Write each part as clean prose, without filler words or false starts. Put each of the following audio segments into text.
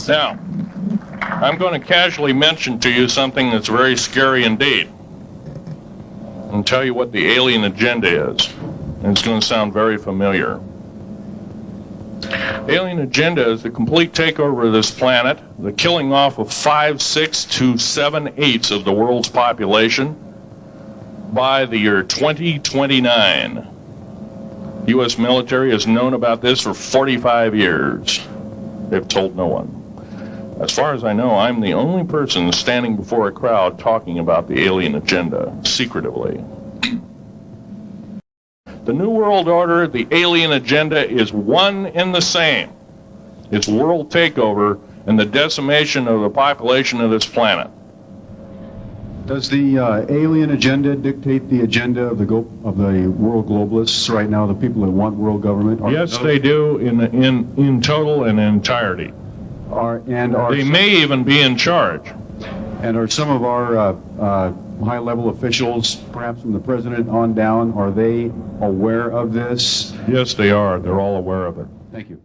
Now, I'm going to casually mention to you something that's very scary indeed, and tell you what the alien agenda is. And it's going to sound very familiar. Alien agenda is the complete takeover of this planet, the killing off of 5/6 to 7/8 of the world's population by the year 2029. U.S. military has known about this for 45 years. They've told no one. As far as I know, I'm the only person standing before a crowd talking about the alien agenda, secretively. The New World Order, the alien agenda, is one and the same. It's world takeover and the decimation of the population of this planet. Does the alien agenda dictate the agenda of the world globalists right now, the people that want world government? Yes, they do in total and entirety. They may even be in charge. And are some of our high-level officials, perhaps from the president on down, are they aware of this? Yes, they are. They're all aware of it. Thank you.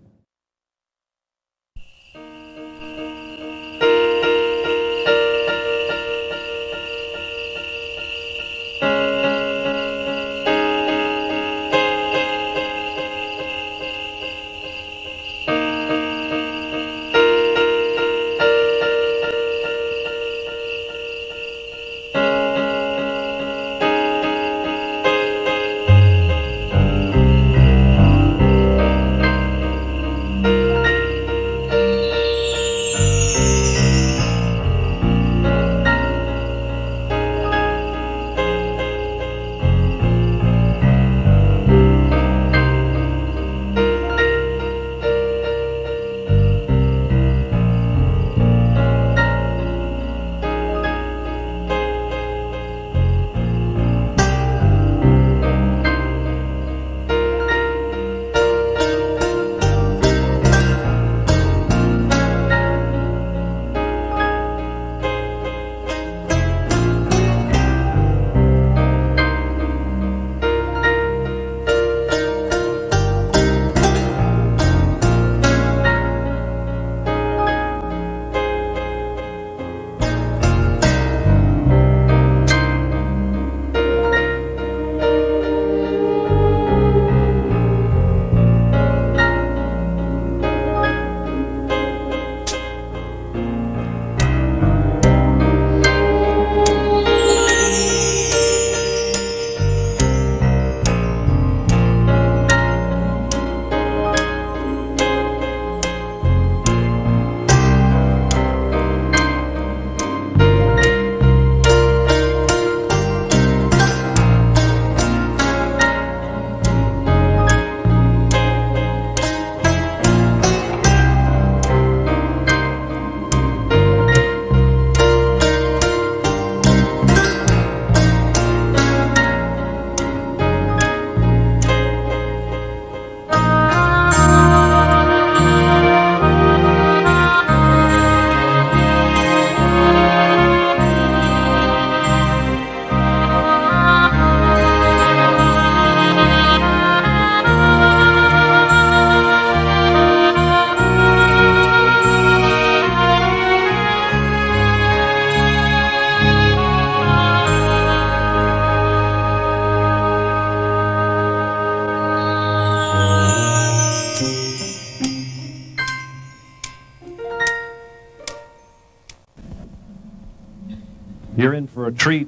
You're in for a treat.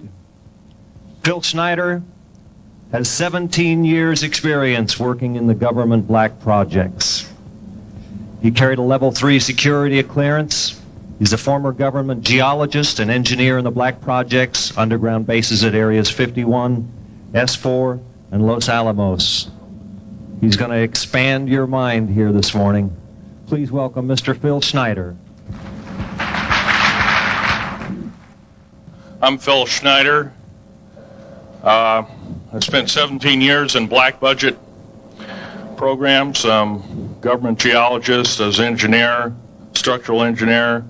Phil Schneider has 17 years experience working in the government black projects. He carried a level 3 security clearance. He's a former government geologist and engineer in the black projects, underground bases at areas 51, S4, and Los Alamos. He's going to expand your mind here this morning. Please welcome Mr. Phil Schneider. I'm Phil Schneider. I spent 17 years in black budget programs, government geologist, as engineer, structural engineer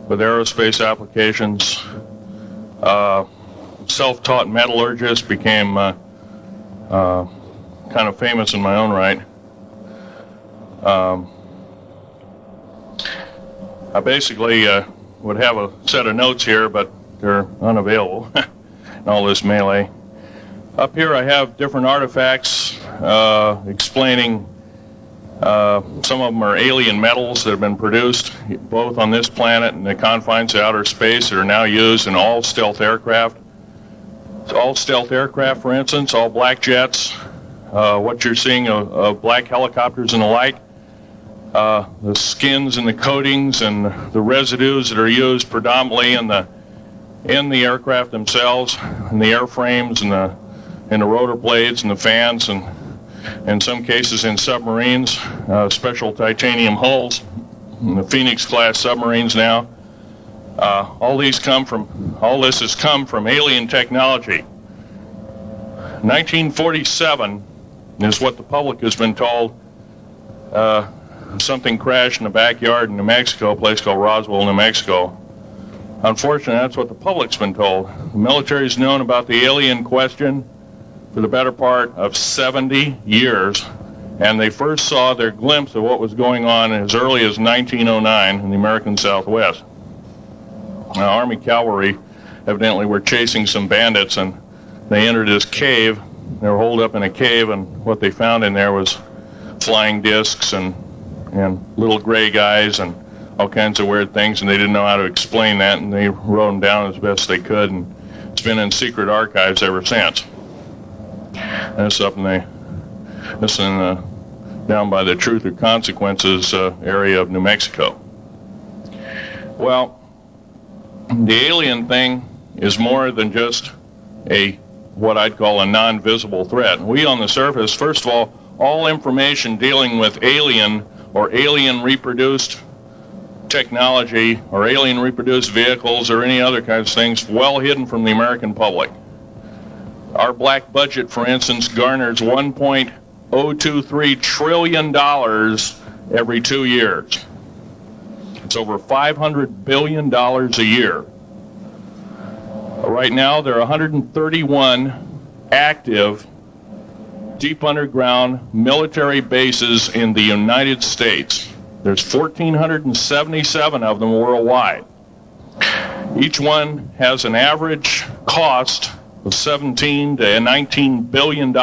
with aerospace applications. Self-taught metallurgist, became kind of famous in my own right. I basically would have a set of notes here, but they're unavailable in all this melee. Up here I have different artifacts explaining some of them are alien metals that have been produced both on this planet and the confines of outer space that are now used in all stealth aircraft. So all stealth aircraft, for instance, all black jets, what you're seeing of black helicopters and the like, the skins and the coatings and the residues that are used predominantly in the aircraft themselves, and the airframes and the rotor blades and the fans, and in some cases in submarines, special titanium hulls, in the Phoenix class submarines now. All this has come from alien technology. 1947 is what the public has been told. Something crashed in the backyard in New Mexico, a place called Roswell, New Mexico. Unfortunately, that's what the public's been told. The military's known about the alien question for the better part of 70 years, and they first saw their glimpse of what was going on as early as 1909 in the American Southwest. Now, Army cavalry evidently were chasing some bandits, and they entered this cave. They were holed up in a cave, and what they found in there was flying discs and little gray guys and all kinds of weird things, and they didn't know how to explain that, and they wrote them down as best they could, and it's been in secret archives ever since. That's down by the Truth or Consequences area of New Mexico. Well, the alien thing is more than just what I'd call a non-visible threat. We on the surface, first of all information dealing with alien or alien reproduced technology or alien reproduced vehicles or any other kinds of things well hidden from the American public. Our black budget, for instance, garners $1.023 trillion every 2 years. It's over $500 billion a year. Right now, there are 131 active deep underground military bases in the United States. There's 1,477 of them worldwide. Each one has an average cost of $17 to $19 billion.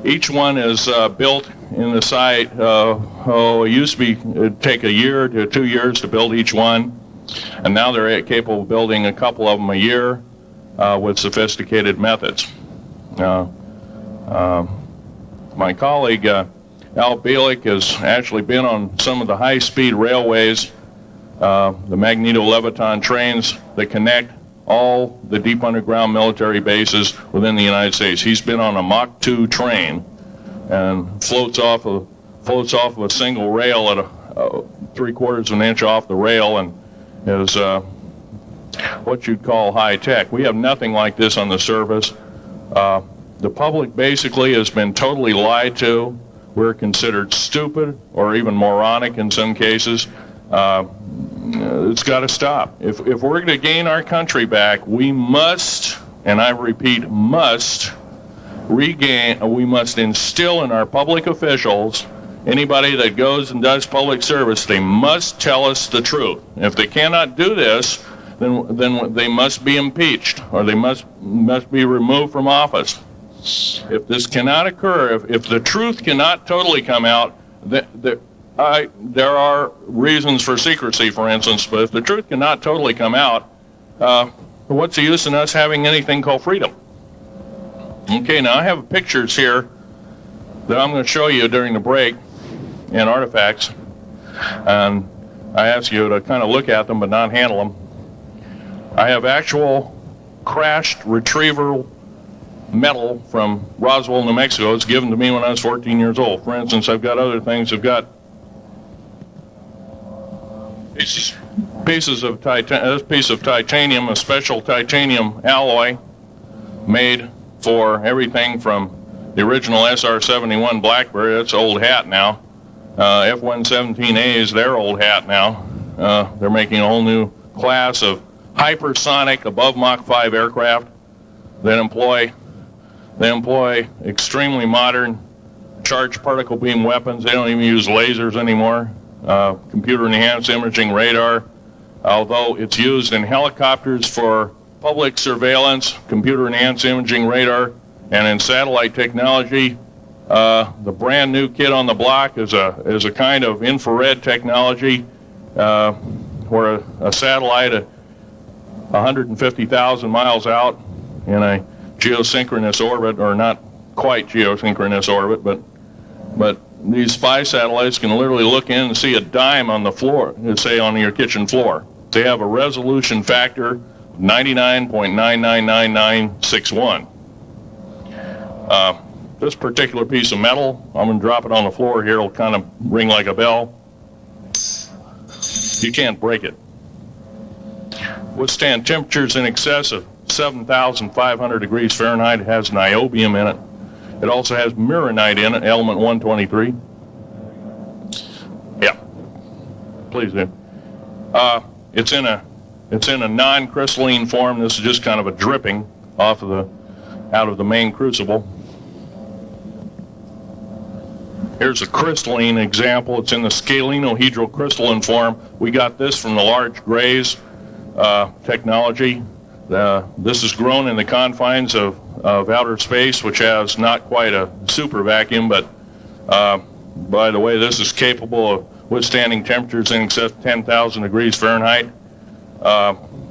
Each one is built in the site. It used to be it'd take a year to 2 years to build each one, and now they're capable of building a couple of them a year with sophisticated methods. My colleague Al Bielik has actually been on some of the high-speed railways, the magneto-leviton trains that connect all the deep underground military bases within the United States. He's been on a Mach 2 train and floats off of a single rail at a 3/4 of an inch off the rail, and is what you'd call high tech. We have nothing like this on the surface. The public basically has been totally lied to. We're considered stupid or even moronic in some cases. It's got to stop. If we're going to gain our country back, we must, and I repeat, must instill in our public officials, anybody that goes and does public service, they must tell us the truth. If they cannot do this, then they must be impeached, or they must be removed from office. If this cannot occur, if the truth cannot totally come out, there are reasons for secrecy, for instance, but if the truth cannot totally come out, what's the use in us having anything called freedom? Okay, now I have pictures here that I'm going to show you during the break in artifacts, and I ask you to kind of look at them but not handle them. I have actual crashed retrieval metal from Roswell, New Mexico. It's given to me when I was 14 years old. For instance, I've got other things. I've got pieces of this piece of titanium, a special titanium alloy made for everything from the original SR-71 Blackberry. That's old hat now. F-117A is their old hat now. They're making a whole new class of hypersonic above Mach 5 aircraft that employ extremely modern charged particle beam weapons. They don't even use lasers anymore. computer-enhanced imaging radar. Although it's used in helicopters for public surveillance, computer-enhanced imaging radar, and in satellite technology, the brand new kid on the block is a kind of infrared technology where a satellite 150,000 miles out in a geosynchronous orbit, or not quite geosynchronous orbit, but these spy satellites can literally look in and see a dime on the floor, say on your kitchen floor. They have a resolution factor of 99.999961. This particular piece of metal, I'm going to drop it on the floor here, it'll kind of ring like a bell. You can't break it. Withstand temperatures in excess of 7,500 degrees Fahrenheit. It has niobium in it. It also has mironite in it, element 123. Yeah, please do. It's in a non-crystalline form. This is just kind of a dripping out of the main crucible. Here's a crystalline example. It's in the scalenohedral crystalline form. We got this from the large grays technology. This is grown in the confines of outer space, which has not quite a super vacuum, but by the way, this is capable of withstanding temperatures in excess of 10,000 degrees Fahrenheit.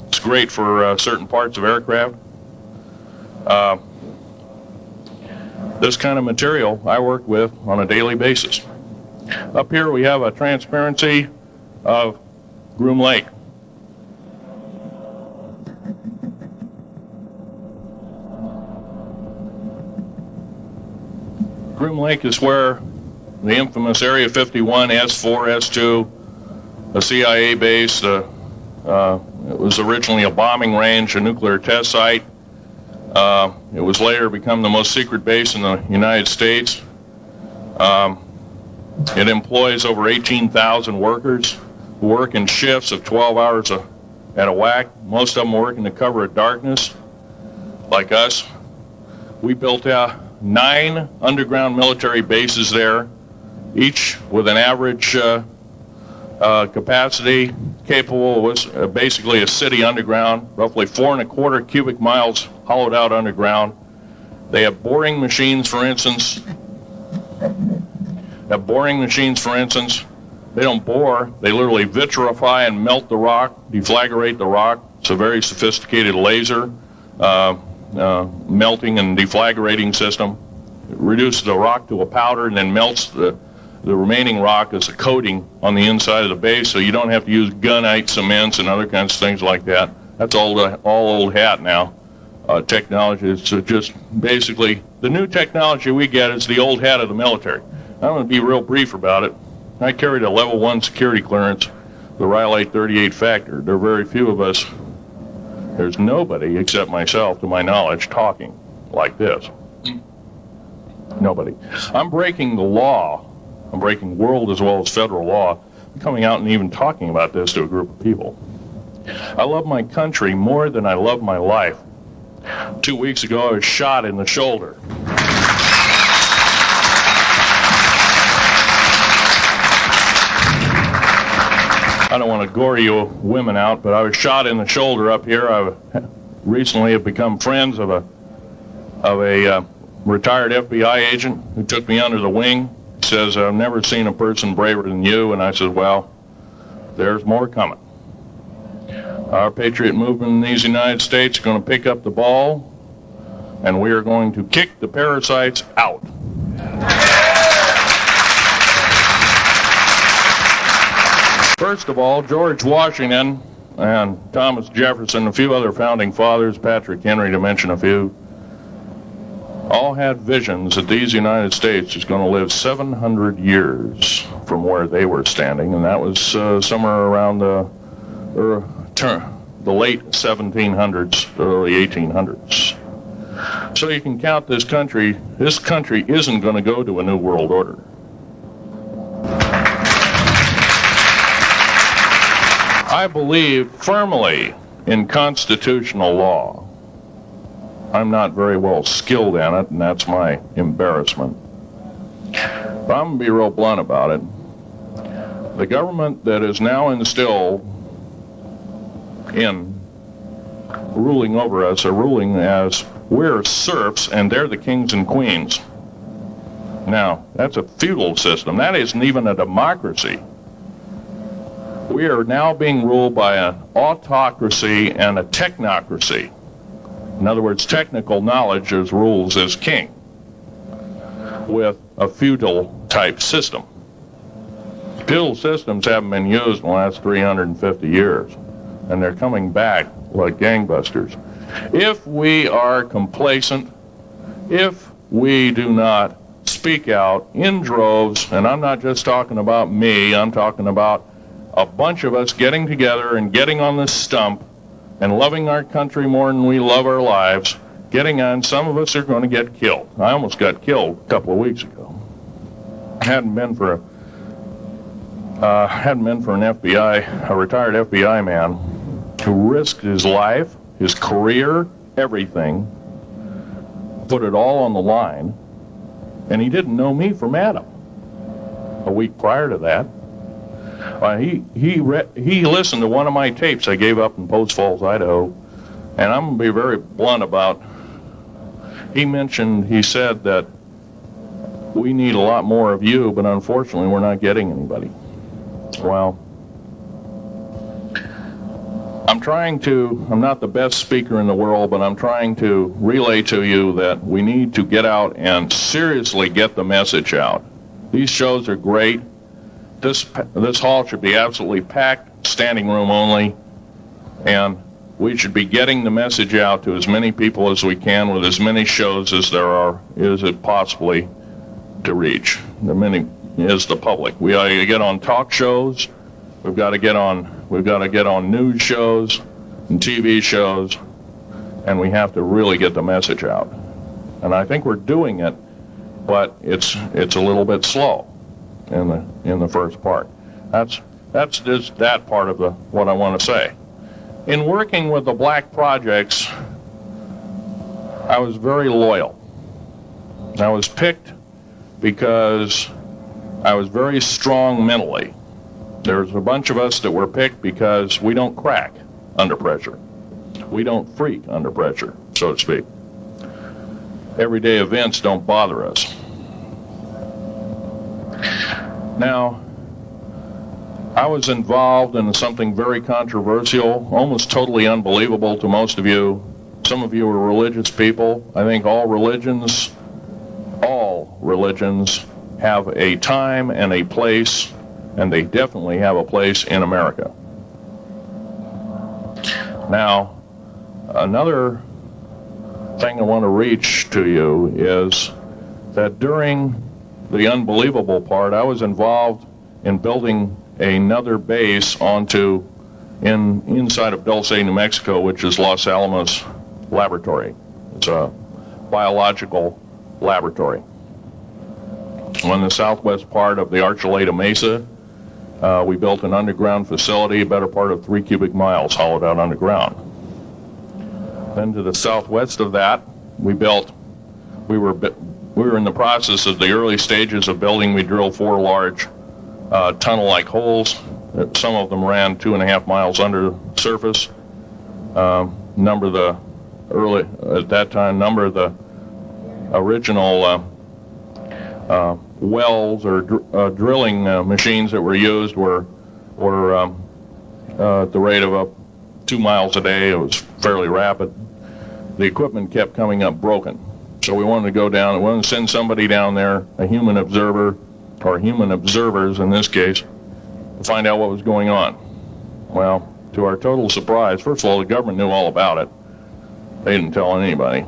It's great for certain parts of aircraft. This kind of material I work with on a daily basis. Up here we have a transparency of Groom Lake. Groom Lake is where the infamous Area 51, S4, S2, a CIA base, it was originally a bombing range, a nuclear test site. It was later become the most secret base in the United States. It employs over 18,000 workers who work in shifts of 12 hours at a whack. Most of them work in the cover of darkness, like us. We built 9 underground military bases there, each with an average capacity capable of basically a city underground, roughly 4.25 cubic miles hollowed out underground. They have boring machines, for instance. They don't bore, they literally vitrify and melt the rock, deflagrate the rock. It's a very sophisticated laser melting and deflagrating system. It reduces the rock to a powder and then melts the remaining rock as a coating on the inside of the base, so you don't have to use gunite cements and other kinds of things like that. That's all old hat now. Technology is just basically the new technology we get is the old hat of the military. I'm going to be real brief about it. I carried a level 1 security clearance, the Rhyolite 38 factor. There are very few of us. There's nobody except myself, to my knowledge, talking like this. Nobody. I'm breaking the law. I'm breaking world as well as federal law. I'm coming out and even talking about this to a group of people. I love my country more than I love my life. 2 weeks ago, I was shot in the shoulder. I don't want to gore you women out, but I was shot in the shoulder up here. I recently have become friends of a retired FBI agent who took me under the wing. He says, I've never seen a person braver than you. And I said, well, there's more coming. Our patriot movement in these United States is going to pick up the ball, and we are going to kick the parasites out. First of all, George Washington and Thomas Jefferson, a few other founding fathers, Patrick Henry to mention a few, all had visions that these United States is going to live 700 years from where they were standing, and that was somewhere around the late 1700s, early 1800s. So you can count this country isn't going to go to a new world order. I believe firmly in constitutional law. I'm not very well skilled in it, and that's my embarrassment. But I'm going to be real blunt about it. The government that is now instilled in ruling over us are ruling as we're serfs and they're the kings and queens. Now, that's a feudal system. That isn't even a democracy. We are now being ruled by an autocracy and a technocracy. In other words, technical knowledge as rules as king, with a feudal type system. Feudal systems haven't been used in the last 350 years, and they're coming back like gangbusters. If we are complacent, if we do not speak out in droves, and I'm not just talking about me, I'm talking about a bunch of us getting together and getting on this stump and loving our country more than we love our lives, getting on, some of us are going to get killed. I almost got killed a couple of weeks ago. Hadn't been for an FBI, a retired FBI man who risked his life, his career, everything, put it all on the line, and he didn't know me from Adam. A week prior to that, he listened to one of my tapes I gave up in Post Falls, Idaho, and I'm going to be very blunt about. He said that we need a lot more of you, but unfortunately we're not getting anybody. Well, I'm not the best speaker in the world, but I'm trying to relay to you that we need to get out and seriously get the message out. These shows are great. This hall should be absolutely packed, standing room only, and we should be getting the message out to as many people as we can with as many shows as is it possibly to reach. The many is the public. We ought to get on talk shows. We've got to get on news shows and TV shows, and we have to really get the message out. And I think we're doing it, but it's a little bit slow in the first part. That's just that part of what I want to say. In working with the black projects, I was very loyal. I was picked because I was very strong mentally. There's a bunch of us that were picked because we don't crack under pressure. We don't freak under pressure, so to speak. Everyday events don't bother us. Now, I was involved in something very controversial, almost totally unbelievable to most of you. Some of you are religious people. I think all religions have a time and a place, and they definitely have a place in America. Now, another thing I want to reach to you is that during the unbelievable part, I was involved in building another base inside of Dulce, New Mexico, which is Los Alamos Laboratory. It's a biological laboratory. On the southwest part of the Archuleta Mesa, we built an underground facility, a better part of 3 cubic miles hollowed out underground. Then to the southwest of that, we were in the process of the early stages of building. We drilled 4 large tunnel-like holes. Some of them ran 2.5 miles under the surface. Number of the original wells or drilling machines that were used were at the rate of 2 miles a day. It was fairly rapid. The equipment kept coming up broken. So we wanted to go down, we wanted to send somebody down there, a human observer, or human observers in this case, to find out what was going on. Well, to our total surprise, first of all, the government knew all about it. They didn't tell anybody.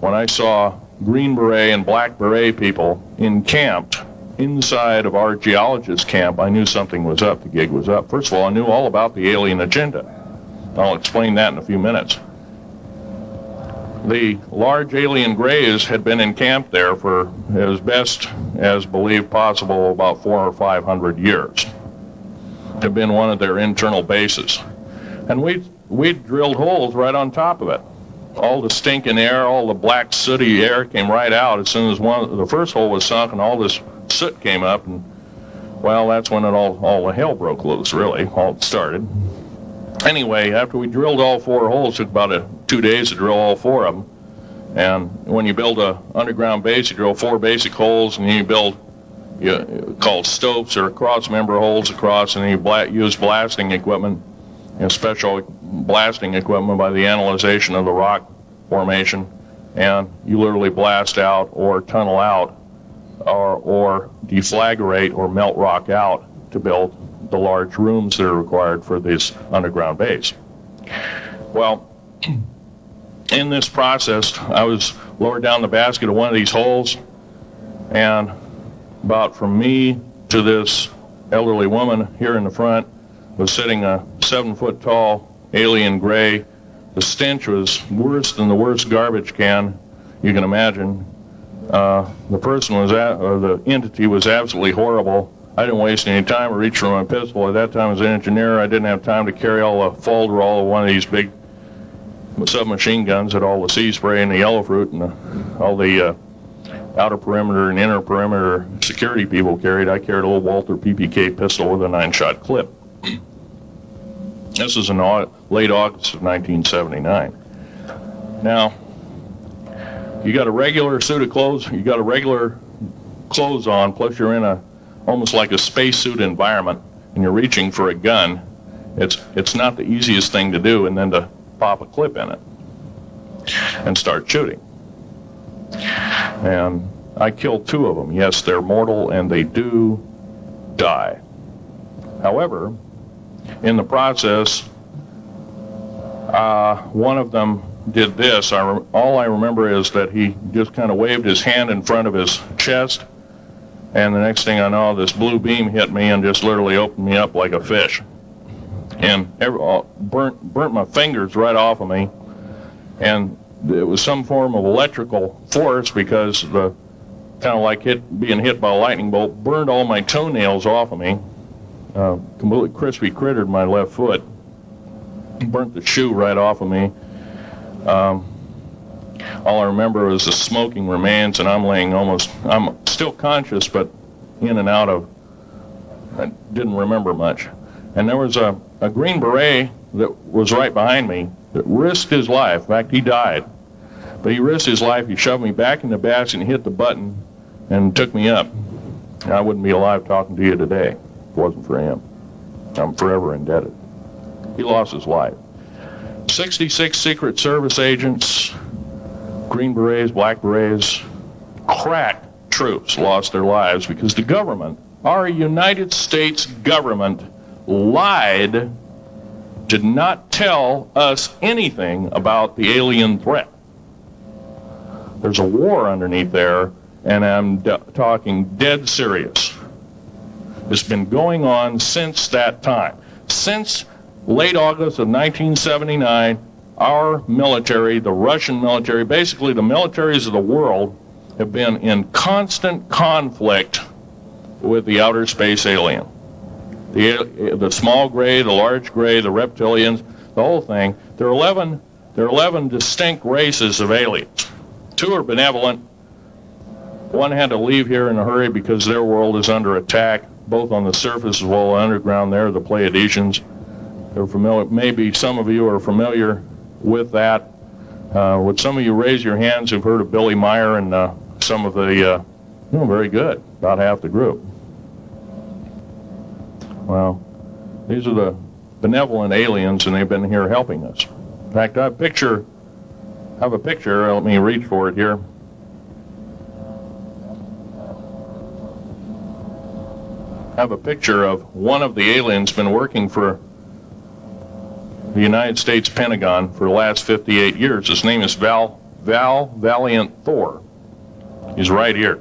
When I saw Green Beret and Black Beret people encamped inside of our geologist camp, I knew something was up, the gig was up. First of all, I knew all about the alien agenda. I'll explain that in a few minutes. The large alien grays had been encamped there for as best as believed possible about 400 or 500 years. It had been one of their internal bases. And we drilled holes right on top of it. All the stinking air, all the black sooty air came right out as soon as the first hole was sunk, and all this soot came up, and well, that's when it all the hell broke loose, really, all started. Anyway, after we drilled all 4 holes, it took about 2 days to drill all 4 of them. And when you build a underground base, you drill 4 basic holes, and then you build called stopes or cross-member holes across, and then you use blasting equipment, special blasting equipment by the analyzation of the rock formation, and you literally blast out or tunnel out or deflagrate or melt rock out to build the large rooms that are required for this underground base. Well, in this process, I was lowered down the basket of one of these holes, and about from me to this elderly woman here in the front was sitting a 7-foot tall alien gray. The stench was worse than the worst garbage can you can imagine. The person was or the entity was absolutely horrible. I didn't waste any time. I reached for my pistol. At that time, as an engineer, I didn't have time to carry all the folderol of one of these big submachine guns that all the sea spray and the yellow fruit and all the outer perimeter and inner perimeter security people carried. I carried a little Walther PPK pistol with a 9-shot clip. This was in late August of 1979. Now, you got a regular suit of clothes, you got a regular clothes on, plus you're in almost like a spacesuit environment, and you're reaching for a gun. It's not the easiest thing to do, and then to pop a clip in it and start shooting. And I killed 2 of them. Yes, they're mortal, and they do die. However, in the process, one of them did this. All I remember is that he just kind of waved his hand in front of his chest, and the next thing I know, this blue beam hit me and just literally opened me up like a fish, and burnt my fingers right off of me. And it was some form of electrical force, because the kind of like being hit by a lightning bolt burned all my toenails off of me. Completely crispy crittered my left foot, burnt the shoe right off of me. All I remember was the smoking remains, and I'm still conscious, but in and out of, I didn't remember much. And there was a Green Beret that was right behind me that risked his life. In fact, he died. But he risked his life. He shoved me back in the basket and hit the button and took me up. And I wouldn't be alive talking to you today if it wasn't for him. I'm forever indebted. He lost his life. 66 Secret Service agents, Green Berets, Black Berets, crack troops lost their lives because the government, our United States government, lied, did not tell us anything about the alien threat. There's a war underneath there, and I'm talking dead serious. It's been going on since that time. Since late August of 1979, our military, the Russian military, basically the militaries of the world, have been in constant conflict with the outer space alien. The small gray, the large gray, the reptilians, the whole thing. There are 11 distinct races of aliens. 2 are benevolent. 1 had to leave here in a hurry because their world is under attack, both on the surface as well as underground. There, the Pleiadians. They're familiar. Maybe some of you are familiar with that. Would some of you raise your hands who've heard of Billy Meyer and some of the, very good, about half the group. Well, these are the benevolent aliens, and they've been here helping us. In fact, I have a picture, let me reach for it here. I have a picture of one of the aliens been working for the United States Pentagon for the last 58 years. His name is Val Valiant Thor. He's right here.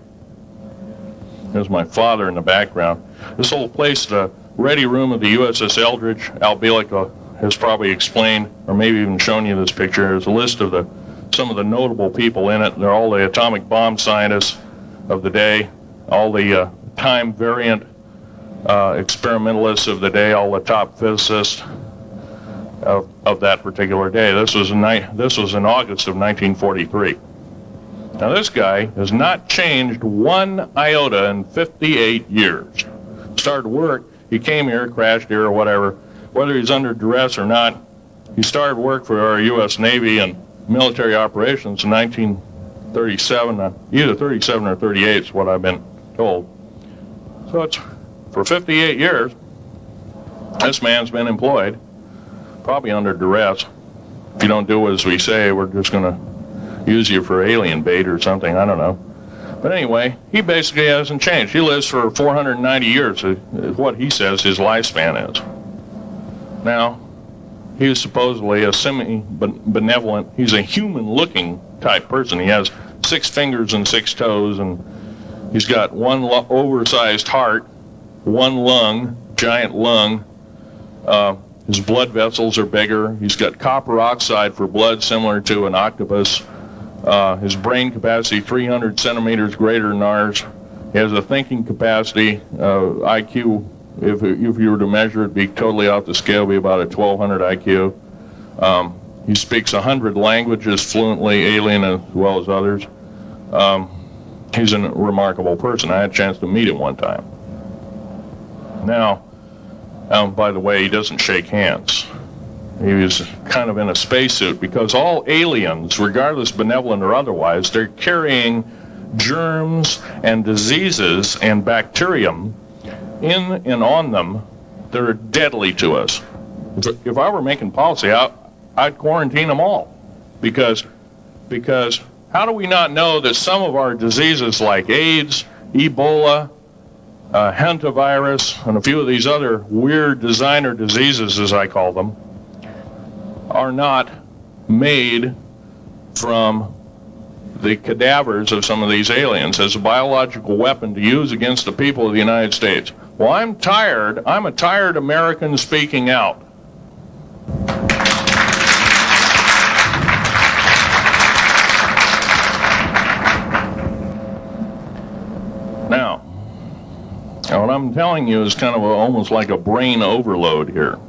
There's my father in the background. This whole place, the ready room of the USS Eldridge, Al Bielek has probably explained, or maybe even shown you this picture. There's a list of some of the notable people in it. They're all the atomic bomb scientists of the day, all the time variant experimentalists of the day, all the top physicists of that particular day. This was in August of 1943. Now this guy has not changed one iota in 58 years. Started work, he came here, crashed here or whatever, whether he's under duress or not. He started work for our U.S. Navy and military operations in 1937, either 37 or 38 is what I've been told. So it's for 58 years, this man's been employed, probably under duress. If you don't do as we say, we're just going to use you for alien bait or something, I don't know. But anyway, he basically hasn't changed. He lives for 490 years, is what he says his lifespan is. Now, he is supposedly a semi-benevolent, he's a human-looking type person. He has 6 fingers and 6 toes, and he's got one oversized heart, one lung, giant lung. His blood vessels are bigger. He's got copper oxide for blood, similar to an octopus. His brain capacity, 300 centimeters greater than ours. He has a thinking capacity, IQ, if you were to measure it, be totally off the scale, be about a 1200 IQ. He speaks 100 languages fluently, alien as well as others. He's a remarkable person. I had a chance to meet him one time. Now, by the way, he doesn't shake hands. He was kind of in a spacesuit because all aliens, regardless benevolent or otherwise, they're carrying germs and diseases and bacterium in and on them that are deadly to us. If I were making policy, I'd quarantine them all because how do we not know that some of our diseases like AIDS, Ebola, hantavirus, and a few of these other weird designer diseases, as I call them, are not made from the cadavers of some of these aliens as a biological weapon to use against the people of the United States? Well, I'm a tired American speaking out. Now, what I'm telling you is kind of almost like a brain overload here.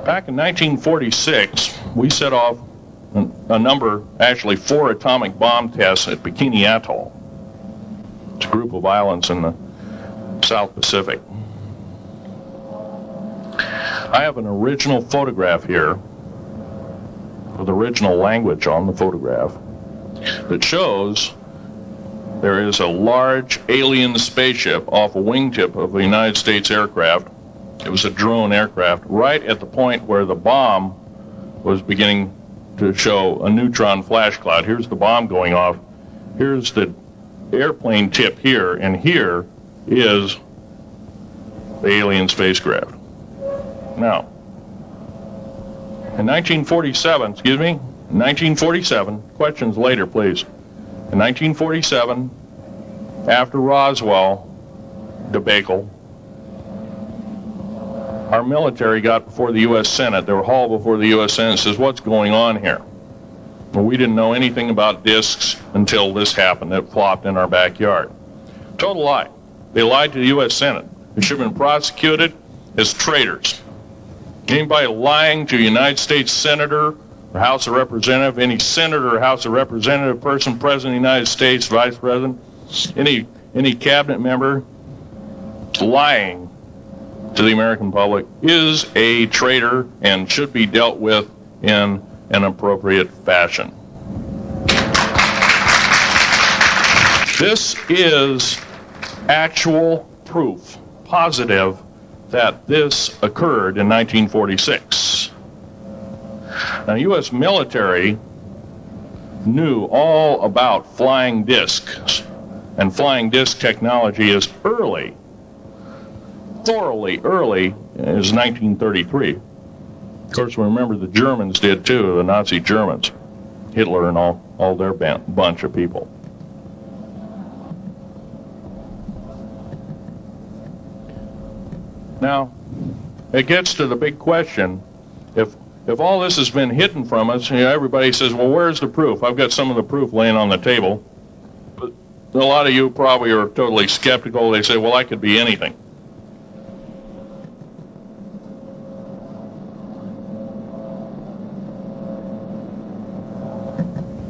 Back in 1946, we set off a number, actually 4 atomic bomb tests at Bikini Atoll. It's a group of islands in the South Pacific. I have an original photograph here with original language on the photograph that shows there is a large alien spaceship off a wingtip of a United States aircraft. It was a drone aircraft right at the point where the bomb was beginning to show a neutron flash cloud. Here's the bomb going off. Here's the airplane tip here, and here is the alien spacecraft. Now, in 1947, questions later, please. In 1947, after Roswell debacle, our military got before the U.S. Senate. They were hauled before the U.S. Senate and says, what's going on here? Well, we didn't know anything about discs until this happened. It flopped in our backyard. Total lie. They lied to the U.S. Senate. They should have been prosecuted as traitors. Anybody lying to a United States Senator or House of Representative, any Senator or House of Representative person, President of the United States, Vice President, any cabinet member lying to the American public is a traitor and should be dealt with in an appropriate fashion. This is actual proof, positive, that this occurred in 1946. Now, U.S. military knew all about flying discs, and flying disc technology is thoroughly early, is 1933. Of course, we remember the Germans did too, the Nazi Germans, Hitler and all their bunch of people. Now, it gets to the big question, if all this has been hidden from us, everybody says, well, where's the proof? I've got some of the proof laying on the table. But a lot of you probably are totally skeptical. They say, well, that could be anything.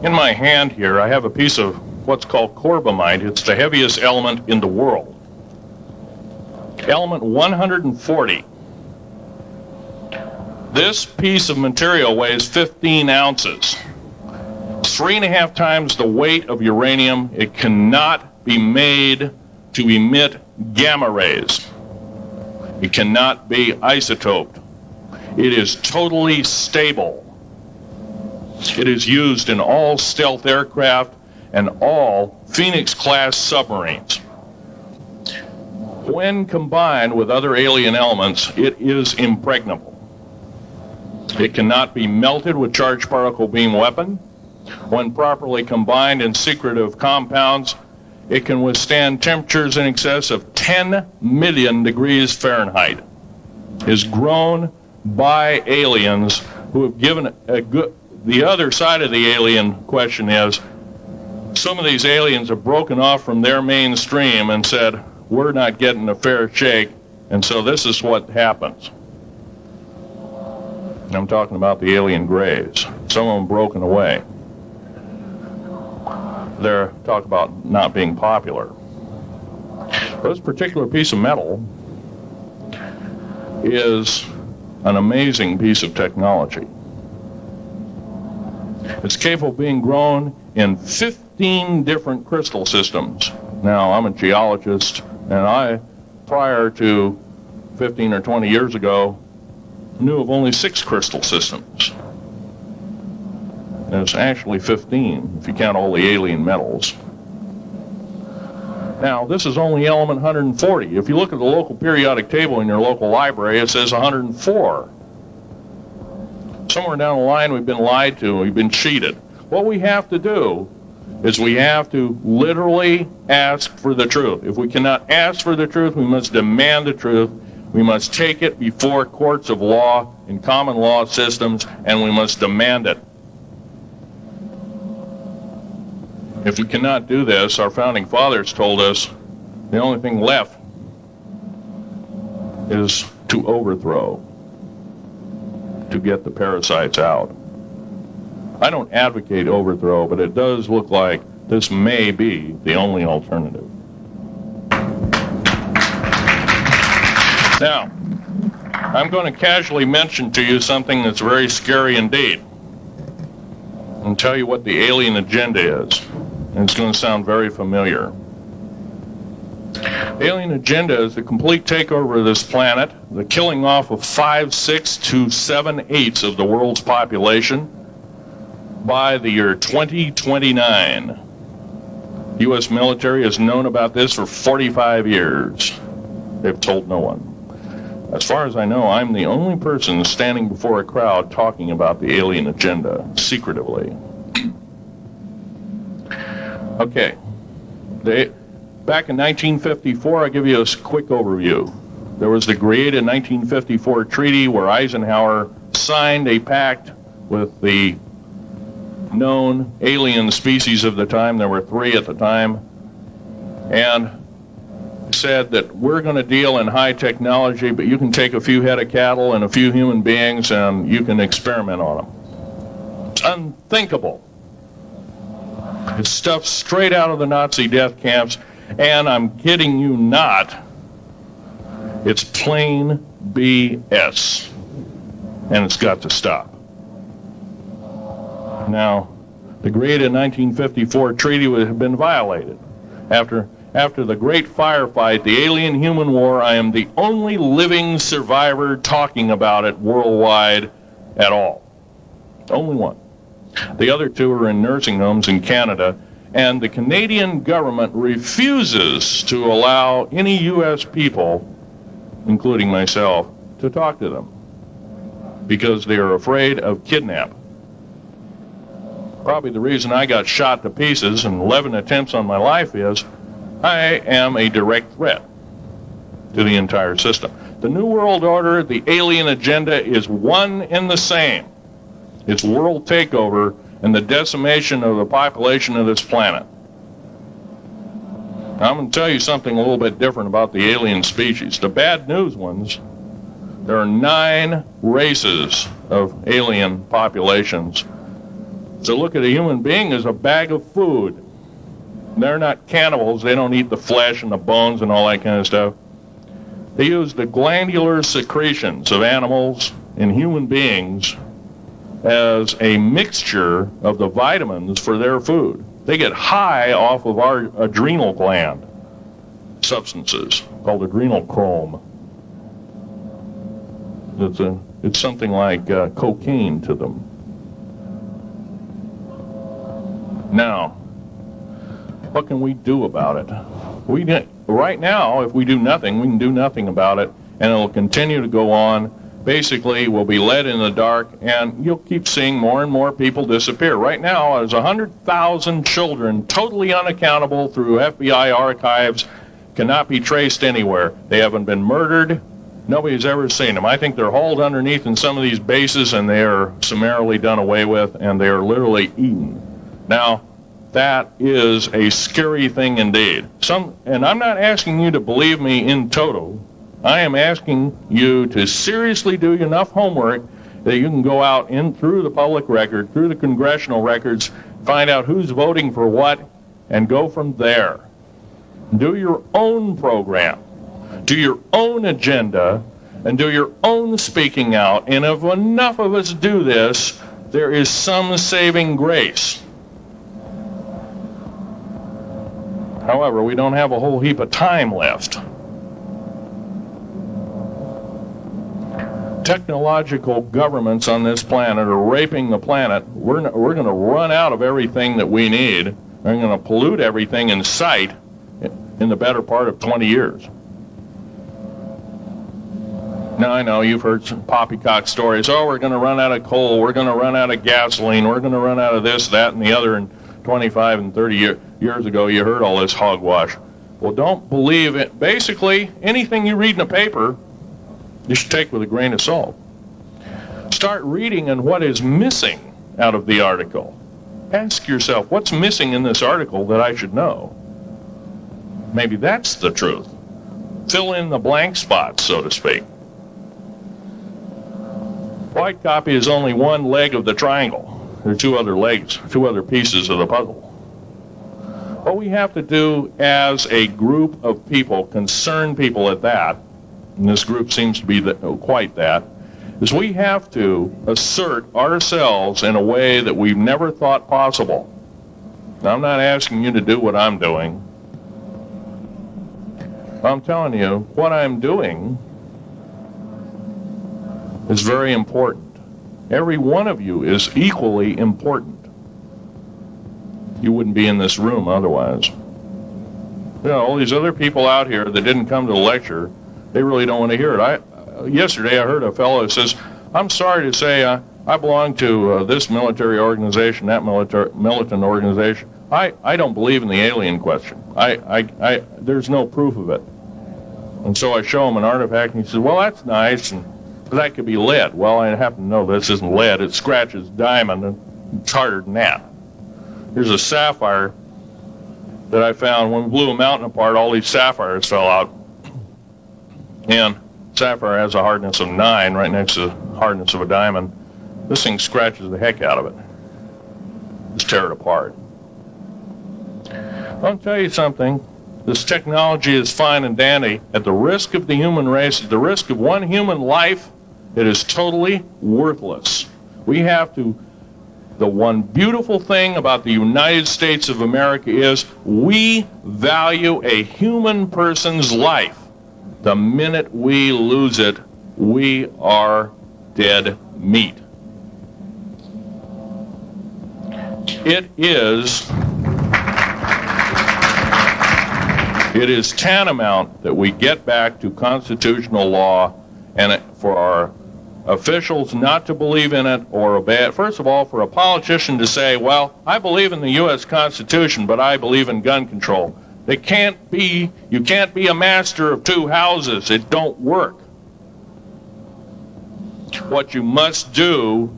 In my hand here, I have a piece of what's called corbamite. It's the heaviest element in the world. Element 140. This piece of material weighs 15 ounces. 3.5 times the weight of uranium. It cannot be made to emit gamma rays. It cannot be isotoped. It is totally stable. It is used in all stealth aircraft and all Phoenix-class submarines. When combined with other alien elements, it is impregnable. It cannot be melted with charged particle beam weapon. When properly combined in secretive compounds, it can withstand temperatures in excess of 10 million degrees Fahrenheit. It is grown by aliens who have given a good... The other side of the alien question is, some of these aliens have broken off from their mainstream and said, we're not getting a fair shake, and so this is what happens. And I'm talking about the alien grays. Some of them broken away. They're talking about not being popular. This particular piece of metal is an amazing piece of technology. It's capable of being grown in 15 different crystal systems. Now, I'm a geologist, and I, prior to 15 or 20 years ago, knew of only 6 crystal systems. And it's actually 15, if you count all the alien metals. Now, this is only element 140. If you look at the local periodic table in your local library, it says 104. Somewhere down the line, we've been lied to, we've been cheated. What we have to do is we have to literally ask for the truth. If we cannot ask for the truth, we must demand the truth. We must take it before courts of law and common law systems, and we must demand it. If we cannot do this, our founding fathers told us the only thing left is to overthrow, to get the parasites out. I don't advocate overthrow, but it does look like this may be the only alternative. Now, I'm going to casually mention to you something that's very scary indeed, and tell you what the alien agenda is. And it's going to sound very familiar. The alien agenda is the complete takeover of this planet, the killing off of 5/6 to 7/8 of the world's population by the year 2029. The U.S. military has known about this for 45 years. They've told no one. As far as I know, I'm the only person standing before a crowd talking about the alien agenda secretively. Okay. Back in 1954, I'll give you a quick overview. There was the created 1954 treaty where Eisenhower signed a pact with the known alien species of the time. There were 3 at the time. And said that we're going to deal in high technology, but you can take a few head of cattle and a few human beings and you can experiment on them. It's unthinkable. It's stuff straight out of the Nazi death camps, and I'm kidding you not, it's plain BS, and it's got to stop. Now, the created 1954 treaty would have been violated. After the great firefight, the alien-human war, I am the only living survivor talking about it worldwide at all. Only one. The other 2 are in nursing homes in Canada, and the Canadian government refuses to allow any U.S. people, including myself, to talk to them because they are afraid of kidnap. Probably the reason I got shot to pieces and 11 attempts on my life is I am a direct threat to the entire system. The New World Order, the alien agenda is one and the same. It's world takeover and the decimation of the population of this planet. Now, I'm going to tell you something a little bit different about the alien species. The bad news ones, there are 9 races of alien populations. to look at a human being as a bag of food. They're not cannibals. They don't eat the flesh and the bones and all that kind of stuff. They use the glandular secretions of animals and human beings as a mixture of the vitamins for their food. They get high off of our adrenal gland substances called adrenochrome. It's something like cocaine to them. Now, what can we do about it? Right now, if we do nothing, we can do nothing about it, and it'll continue to go on. Basically, we'll be led in the dark, and you'll keep seeing more and more people disappear. Right now, there's 100,000 children totally unaccountable through FBI archives, cannot be traced anywhere. They haven't been murdered. Nobody's ever seen them. I think they're hauled underneath in some of these bases, and they are summarily done away with, and they are literally eaten. Now, that is a scary thing indeed. And I'm not asking you to believe me in toto. I am asking you to seriously do enough homework that you can go out in through the public record, through the congressional records, find out who's voting for what, and go from there. Do your own program, do your own agenda, and do your own speaking out. And if enough of us do this, there is some saving grace. However, we don't have a whole heap of time left. Technological governments on this planet are raping the planet. We're going to run out of everything that we need. We're going to pollute everything in sight in the better part of 20 years. Now, I know you've heard some poppycock stories. Oh, we're going to run out of coal. We're going to run out of gasoline. We're going to run out of this, that, and the other. And 25 and 30 years ago, you heard all this hogwash. Well, don't believe it. Basically, anything you read in a paper, you should take with a grain of salt. Start reading on what is missing out of the article. Ask yourself, what's missing in this article that I should know? Maybe that's the truth. Fill in the blank spots, so to speak. White copy is only one leg of the triangle. There are two other legs, two other pieces of the puzzle. What we have to do as a group of people, concerned people at that, and this group seems to be quite that, is we have to assert ourselves in a way that we've never thought possible. Now, I'm not asking you to do what I'm doing. I'm telling you, what I'm doing is very important. Every one of you is equally important. You wouldn't be in this room otherwise. You know, all these other people out here that didn't come to the lecture, they really don't want to hear it. Yesterday I heard a fellow who says, I'm sorry to say I belong to this military organization, that militant organization. I don't believe in the alien question. There's no proof of it. And so I show him an artifact, and he says, well, that's nice, and that could be lead. Well, I happen to know this isn't lead. It scratches diamond, and it's harder than that. Here's a sapphire that I found. When we blew a mountain apart, all these sapphires fell out. And sapphire has a hardness of 9 right next to the hardness of a diamond. This thing scratches the heck out of it. Just tear it apart. I'll tell you something. This technology is fine and dandy. At the risk of the human race, at the risk of one human life, it is totally worthless. We have to... The one beautiful thing about the United States of America is we value a human person's life. The minute we lose it, we are dead meat. It is tantamount that we get back to constitutional law, and for our officials not to believe in it or obey it. First of all, for a politician to say, well, I believe in the U.S. Constitution, but I believe in gun control. You can't be a master of two houses. It don't work. What you must do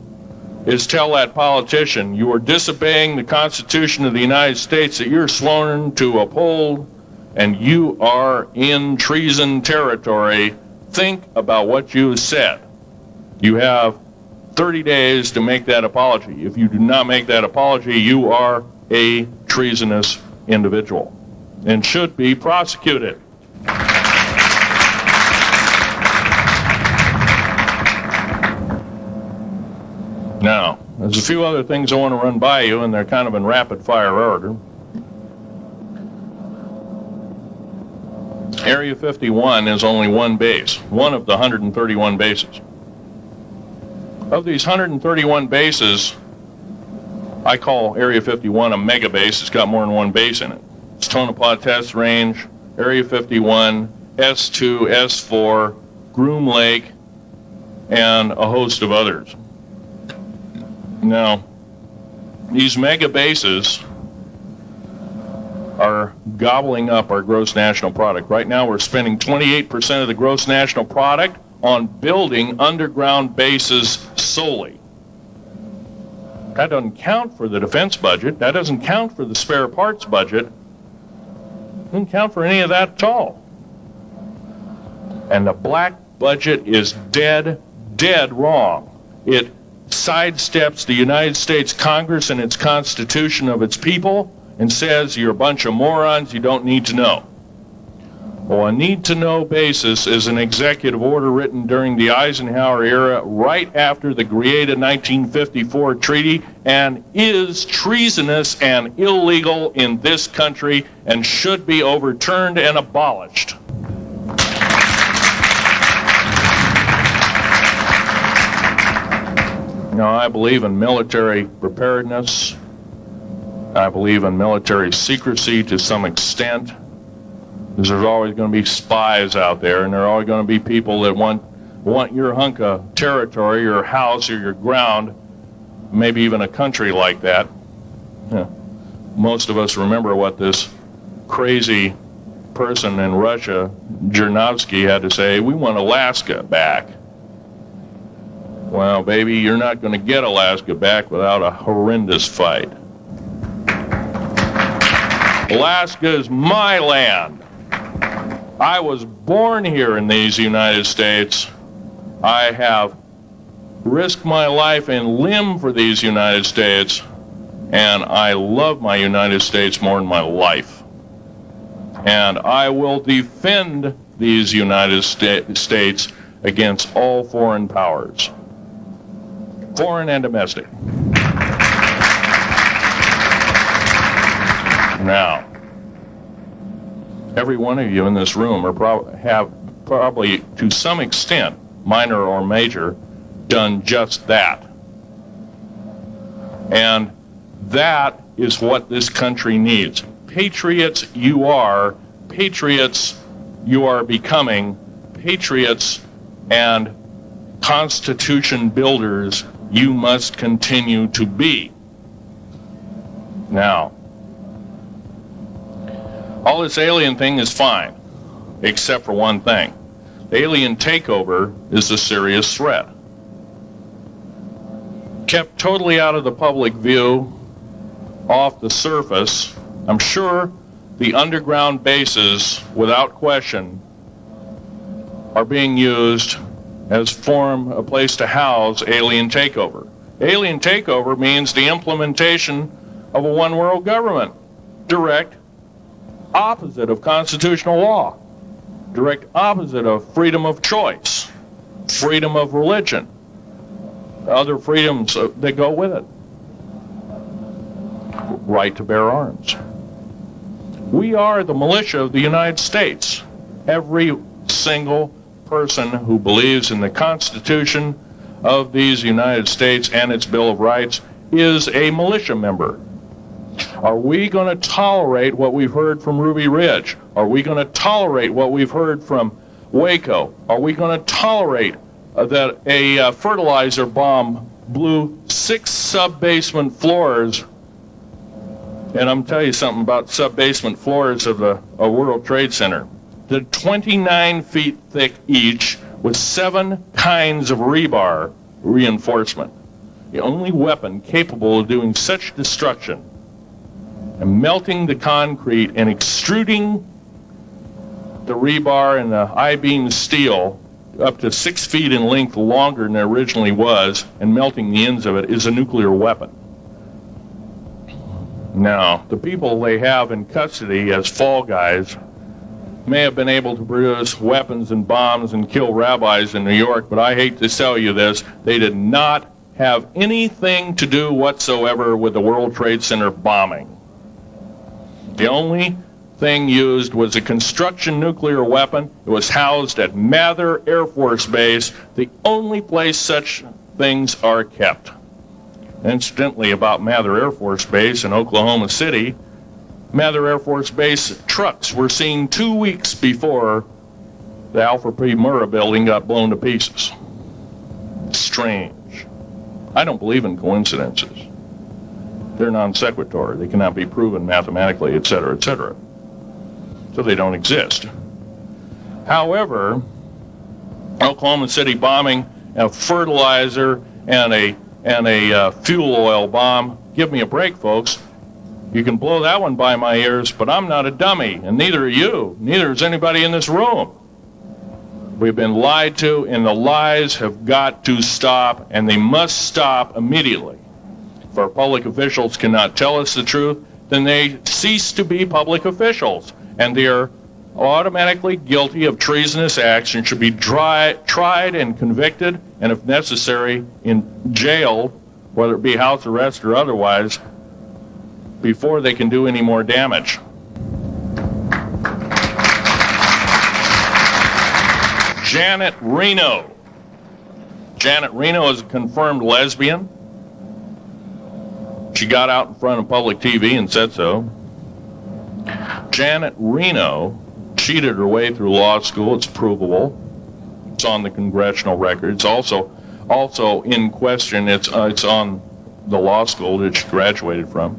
is tell that politician you are disobeying the Constitution of the United States that you're sworn to uphold, and you are in treason territory. Think about what you said. You have 30 days to make that apology. If you do not make that apology, you are a treasonous individual and should be prosecuted. Now, there's a few other things I want to run by you, and they're kind of in rapid fire order. Area 51 is only one base, one of the 131 bases. Of these 131 bases, I call Area 51 a mega base. It's got more than one base in it. It's Tonopah Test Range, Area 51, S2, S4, Groom Lake, and a host of others. Now, these mega bases are gobbling up our gross national product. Right now we're spending 28% of the gross national product on building underground bases solely. That doesn't count for the defense budget. That doesn't count for the spare parts budget. Doesn't count for any of that at all. And the black budget is dead wrong. It sidesteps the United States Congress and its Constitution of its people and says you're a bunch of morons you don't need to know. Well, a need-to-know basis is an executive order written during the Eisenhower era right after the Greada 1954 treaty and is treasonous and illegal in this country and should be overturned and abolished. Now, I believe in military preparedness. I believe in military secrecy to some extent. Because there's always going to be spies out there, and there are always going to be people that want your hunk of territory, your house, or your ground, maybe even a country like that. Yeah. Most of us remember what this crazy person in Russia, Zhirinovsky, had to say. We want Alaska back. Well, baby, you're not going to get Alaska back without a horrendous fight. Alaska is my land. I was born here in these United States. I have risked my life and limb for these United States, and I love my United States more than my life. And I will defend these United States against all foreign powers, foreign and domestic. Now, every one of you in this room have probably, to some extent, minor or major, done just that. And that is what this country needs. Patriots you are, patriots you are becoming, patriots and Constitution builders you must continue to be. Now, all this alien thing is fine, except for one thing. The alien takeover is a serious threat. Kept totally out of the public view, off the surface, I'm sure the underground bases, without question, are being used as a place to house alien takeover. Alien takeover means the implementation of a one world government. Direct opposite of constitutional law. Direct opposite of freedom of choice, freedom of religion, other freedoms that go with it. Right to bear arms. We are the militia of the United States. Every single person who believes in the Constitution of these United States and its Bill of Rights is a militia member. Are we going to tolerate what we've heard from Ruby Ridge? Are we going to tolerate what we've heard from Waco? Are we going to tolerate that a fertilizer bomb blew 6 sub-basement floors? And I'm telling you something about sub-basement floors of the World Trade Center. They're 29 feet thick each with 7 kinds of rebar reinforcement. The only weapon capable of doing such destruction and melting the concrete and extruding the rebar and the I-beam steel up to 6 feet in length longer than it originally was, and melting the ends of it, is a nuclear weapon. Now, the people they have in custody as fall guys may have been able to produce weapons and bombs and kill rabbis in New York, but I hate to tell you this, they did not have anything to do whatsoever with the World Trade Center bombing. The only thing used was a construction nuclear weapon. It was housed at Mather Air Force Base, the only place such things are kept. Incidentally, about Mather Air Force Base in Oklahoma City, Mather Air Force Base trucks were seen 2 weeks before the Alfred P. Murrah building got blown to pieces. Strange. I don't believe in coincidences. They're non sequitur. They cannot be proven mathematically, etc., etc. So they don't exist. However, Oklahoma City bombing, a fertilizer, and a fuel oil bomb. Give me a break, folks. You can blow that one by my ears, but I'm not a dummy, and neither are you. Neither is anybody in this room. We've been lied to, and the lies have got to stop, and they must stop immediately. If our public officials cannot tell us the truth, then they cease to be public officials, and they are automatically guilty of treasonous acts and should be tried and convicted, and if necessary, in jail, whether it be house arrest or otherwise, before they can do any more damage. Janet Reno. Janet Reno is a confirmed lesbian. She got out in front of public TV and said so. Janet Reno cheated her way through law school. It's provable. It's on the congressional record. It's also in question. It's on the law school that she graduated from.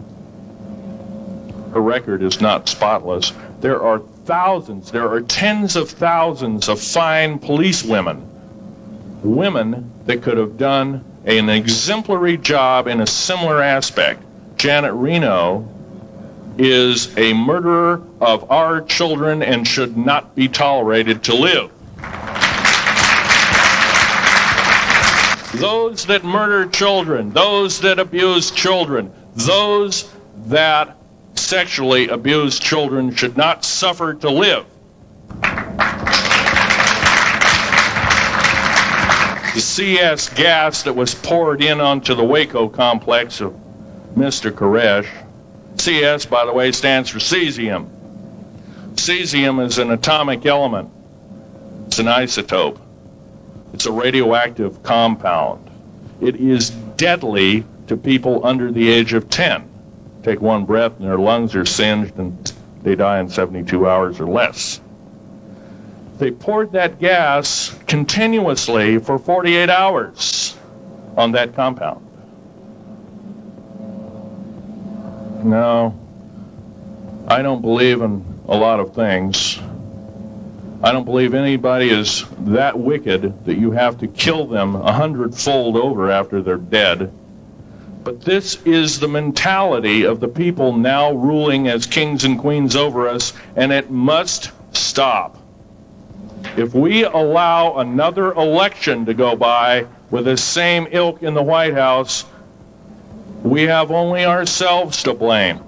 Her record is not spotless. There are thousands, there are tens of thousands of fine police women that could have done an exemplary job in a similar aspect. Janet Reno is a murderer of our children and should not be tolerated to live. Those that murder children, those that abuse children, those that sexually abused children should not suffer to live. The CS gas that was poured in onto the Waco complex of Mr. Koresh, CS, by the way, stands for cesium. Cesium is an atomic element. It's an isotope. It's a radioactive compound. It is deadly to people under the age of 10. Take one breath and their lungs are singed and they die in 72 hours or less. They poured that gas continuously for 48 hours on that compound. No, I don't believe in a lot of things. I don't believe anybody is that wicked that you have to kill them 100-fold over after they're dead. But this is the mentality of the people now ruling as kings and queens over us, and it must stop. If we allow another election to go by with the same ilk in the White House, we have only ourselves to blame.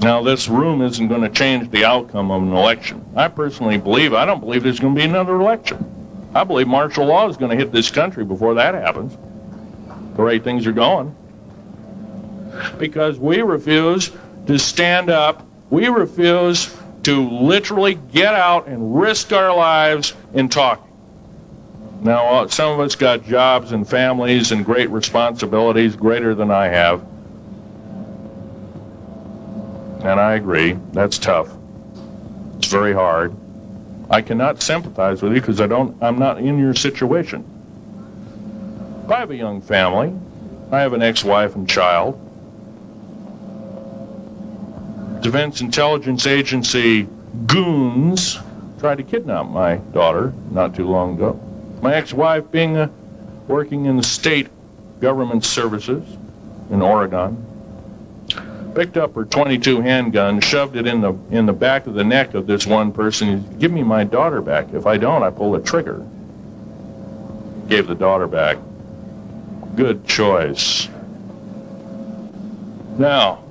Now, this room isn't going to change the outcome of an election. I personally believe, I don't believe there's going to be another election. I believe martial law is going to hit this country before that happens. The way things are going. Because we refuse to stand up. We refuse to literally get out and risk our lives in talking. Now, some of us got jobs and families and great responsibilities, greater than I have. And I agree, that's tough. It's very hard. I cannot sympathize with you because I'm not in your situation. I have a young family. I have an ex-wife and child. Defense Intelligence Agency goons tried to kidnap my daughter not too long ago. My ex-wife working in the state government services in Oregon. picked up her .22 handgun, shoved it in the back of the neck of this one person. Give me my daughter back. If I don't, I pull the trigger. Gave the daughter back. Good choice. Now,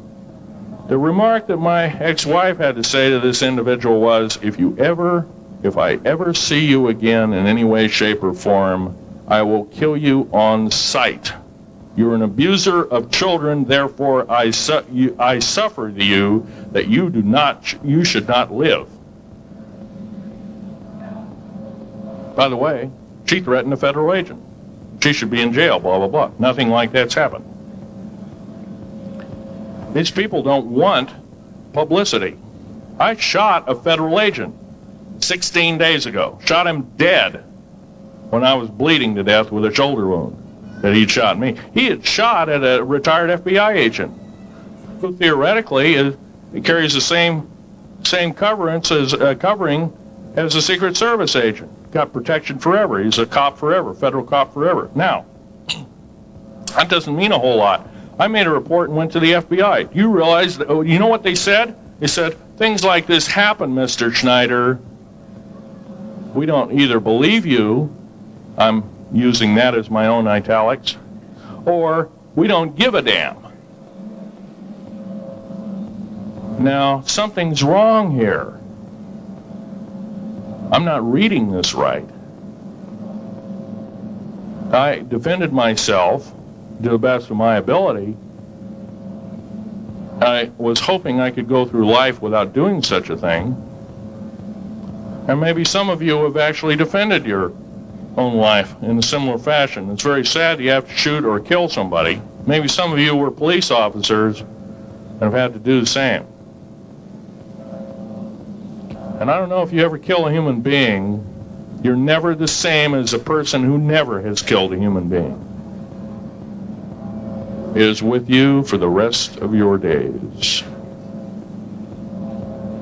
the remark that my ex-wife had to say to this individual was, if I ever see you again in any way, shape, or form, I will kill you on sight. You're an abuser of children, therefore I suffer to you that you should not live. By the way, she threatened a federal agent. She should be in jail, blah, blah, blah. Nothing like that's happened. These people don't want publicity. I shot a federal agent 16 days ago. Shot him dead when I was bleeding to death with a shoulder wound that he'd shot me. He had shot at a retired FBI agent who theoretically he carries the same covering as a Secret Service agent. Got protection forever. He's a cop forever, federal cop forever. Now, that doesn't mean a whole lot. I made a report and went to the FBI. You realize, you know what they said? They said, things like this happen, Mr. Schneider. We don't either believe you, I'm using that as my own italics, or we don't give a damn. Now, something's wrong here. I'm not reading this right. I defended myself to the best of my ability. I was hoping I could go through life without doing such a thing. And maybe some of you have actually defended your own life in a similar fashion. It's very sad you have to shoot or kill somebody. Maybe some of you were police officers and have had to do the same. And I don't know if you ever kill a human being, you're never the same as a person who never has killed a human being. It is with you for the rest of your days.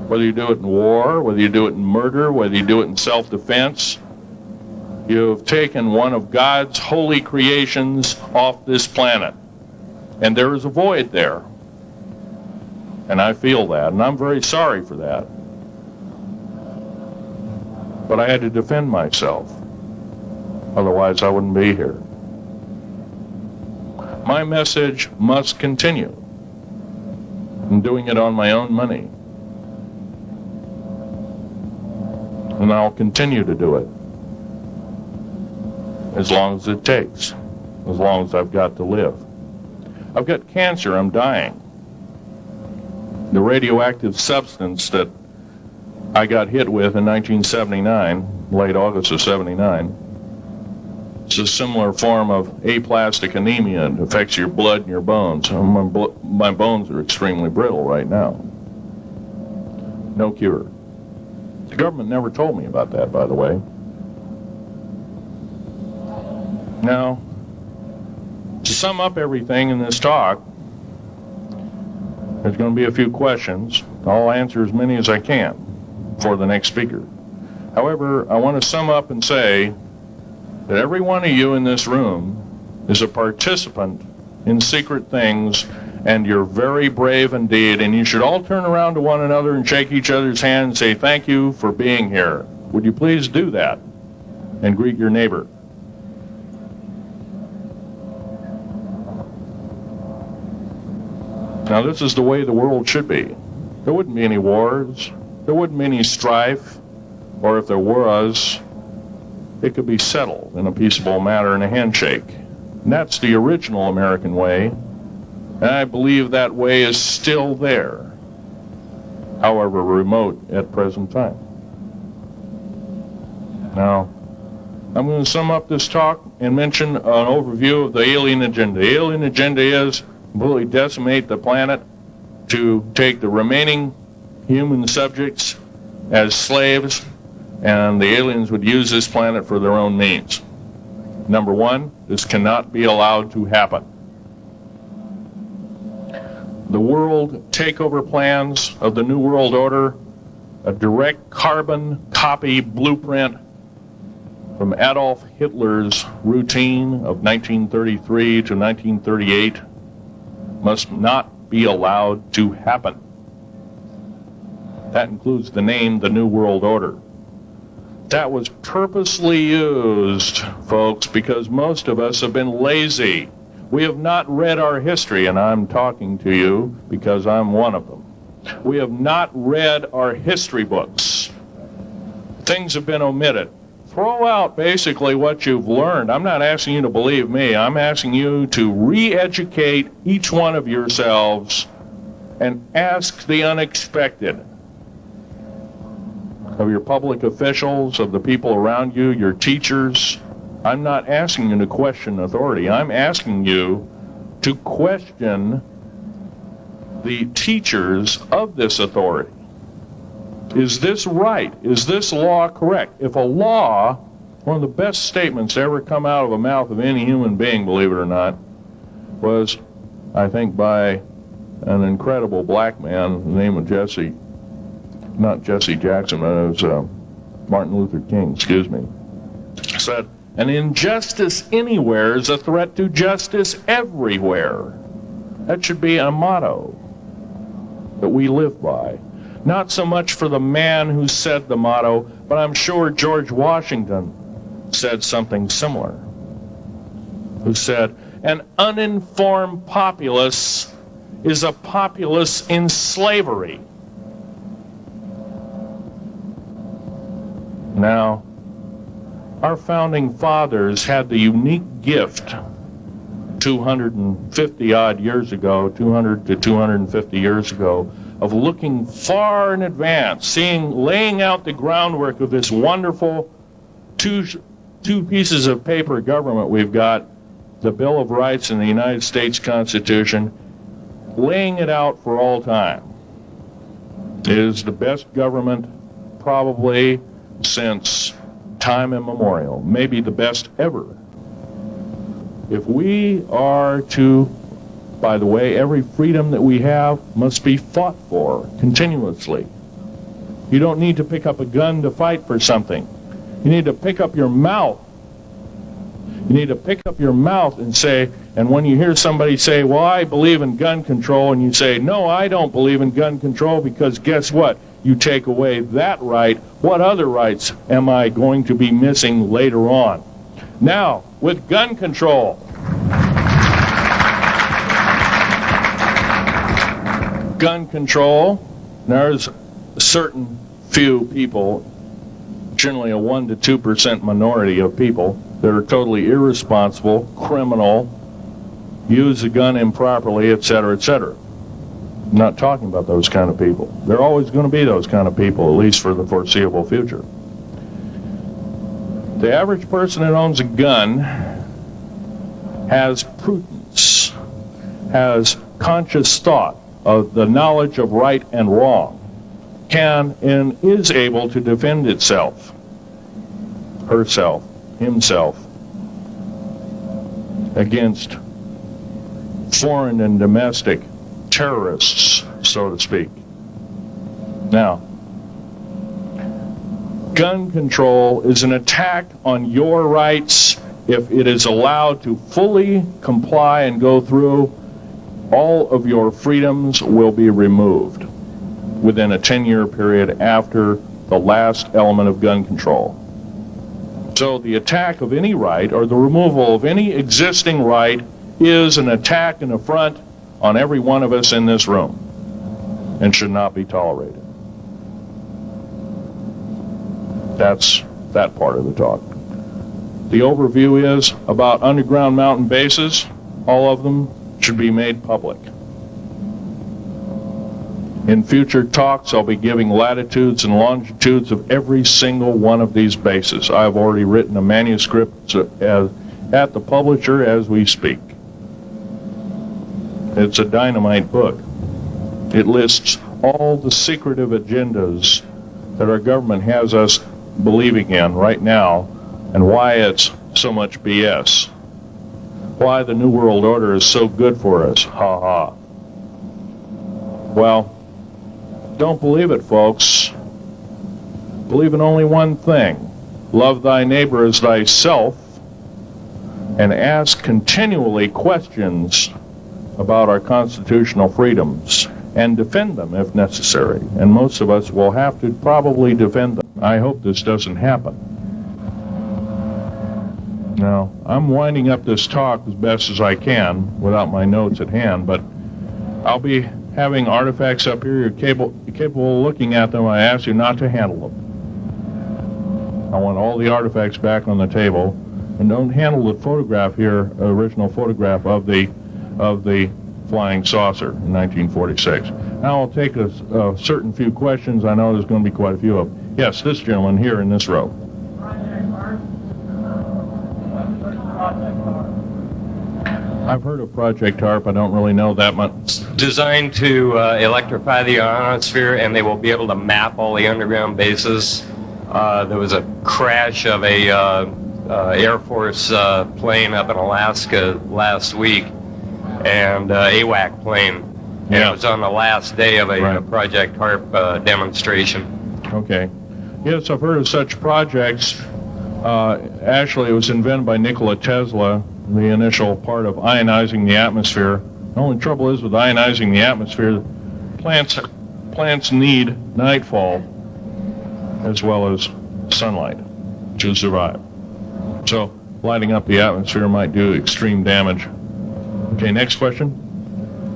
Whether you do it in war, whether you do it in murder, whether you do it in self-defense, you have taken one of God's holy creations off this planet. And there is a void there. And I feel that, and I'm very sorry for that. But I had to defend myself. Otherwise, I wouldn't be here. My message must continue. I'm doing it on my own money. And I'll continue to do it. As long as it takes. As long as I've got to live. I've got cancer, I'm dying. The radioactive substance that I got hit with in 1979, late August of 79, it's a similar form of aplastic anemia. It affects your blood and your bones. My bones are extremely brittle right now. No cure. The government never told me about that, by the way. Now, to sum up everything in this talk, there's going to be a few questions. I'll answer as many as I can for the next speaker. However, I want to sum up and say that every one of you in this room is a participant in secret things, and you're very brave indeed, and you should all turn around to one another and shake each other's hand and say, thank you for being here. Would you please do that and greet your neighbor? Now, this is the way the world should be. There wouldn't be any wars. There wouldn't be any strife. Or if there was, it could be settled in a peaceable manner in a handshake. And that's the original American way. And I believe that way is still there, however remote at present time. Now, I'm going to sum up this talk and mention an overview of the alien agenda. The alien agenda is completely decimate the planet, to take the remaining human subjects as slaves, and the aliens would use this planet for their own means. Number one, this cannot be allowed to happen. The world takeover plans of the New World Order, a direct carbon copy blueprint from Adolf Hitler's routine of 1933 to 1938, must not not be allowed to happen. That includes the name, the New World Order. That was purposely used, folks, because most of us have been lazy. We have not read our history, and I'm talking to you because I'm one of them. We have not read our history books. Things have been omitted. Throw out basically what you've learned. I'm not asking you to believe me. I'm asking you to re-educate each one of yourselves and ask the unexpected of your public officials, of the people around you, your teachers. I'm not asking you to question authority. I'm asking you to question the teachers of this authority. Is this right? Is this law correct? If a law, one of the best statements to ever come out of the mouth of any human being, believe it or not, was, I think, by an incredible black man, the name of not Jesse Jackson, but it was Martin Luther King, excuse me, said, an injustice anywhere is a threat to justice everywhere. That should be a motto that we live by. Not so much for the man who said the motto, but I'm sure George Washington said something similar, who said, an uninformed populace is a populace in slavery. Now, our founding fathers had the unique gift 250 odd years ago, 200 to 250 years ago, of looking far in advance, laying out the groundwork of this wonderful two pieces of paper government we've got, the Bill of Rights and the United States Constitution, laying it out for all time. It is the best government probably since time immemorial, maybe the best ever. If we are to, by the way, every freedom that we have must be fought for continuously. You don't need to pick up a gun to fight for something. You need to pick up your mouth. You need to pick up your mouth and say, and when you hear somebody say, well, I believe in gun control, and you say, no, I don't believe in gun control, because guess what? You take away that right. What other rights am I going to be missing later on? Now, with gun control. Gun control, there's a certain few people, generally a 1 to 2% minority of people, that are totally irresponsible, criminal, use the gun improperly, etc., etc. I'm not talking about those kind of people. There are always going to be those kind of people, at least for the foreseeable future. The average person that owns a gun has prudence, has conscious thought of the knowledge of right and wrong, can and is able to defend itself, herself, himself, against foreign and domestic terrorists, so to speak. Now, gun control is an attack on your rights. If it is allowed to fully comply and go through, all of your freedoms will be removed within a 10-year period after the last element of gun control. So the attack of any right, or the removal of any existing right, is an attack and affront on every one of us in this room, and should not be tolerated. That's that part of the talk. The overview is about underground mountain bases. All of them should be made public. In future talks, I'll be giving latitudes and longitudes of every single one of these bases. I've already written a manuscript at the publisher as we speak. It's a dynamite book. It lists all the secretive agendas that our government has us believing in right now, and why it's so much BS. Why the New World Order is so good for us. Ha ha. Well, don't believe it, folks. Believe in only one thing. Love thy neighbor as thyself, and ask continually questions about our constitutional freedoms and defend them if necessary. And most of us will have to probably defend them. I hope this doesn't happen. Now, I'm winding up this talk as best as I can without my notes at hand, but I'll be having artifacts up here. You're capable of looking at them. I ask you not to handle them. I want all the artifacts back on the table, and don't handle the photograph here, original photograph of the flying saucer in 1946. Now I'll take a certain few questions. I know there's going to be quite a few of them. Yes, this gentleman here in this row. I've heard of Project HARP. I don't really know that much. Designed to electrify the ionosphere, and they will be able to map all the underground bases. There was a crash of a Air Force plane up in Alaska last week, and AWAC plane. And it was on the last day of a Project HARP demonstration. Okay. Yes, I've heard of such projects. Actually, it was invented by Nikola Tesla, the initial part of ionizing the atmosphere. The only trouble is with ionizing the atmosphere, plants need nightfall as well as sunlight to survive. So lighting up the atmosphere might do extreme damage. Okay, next question.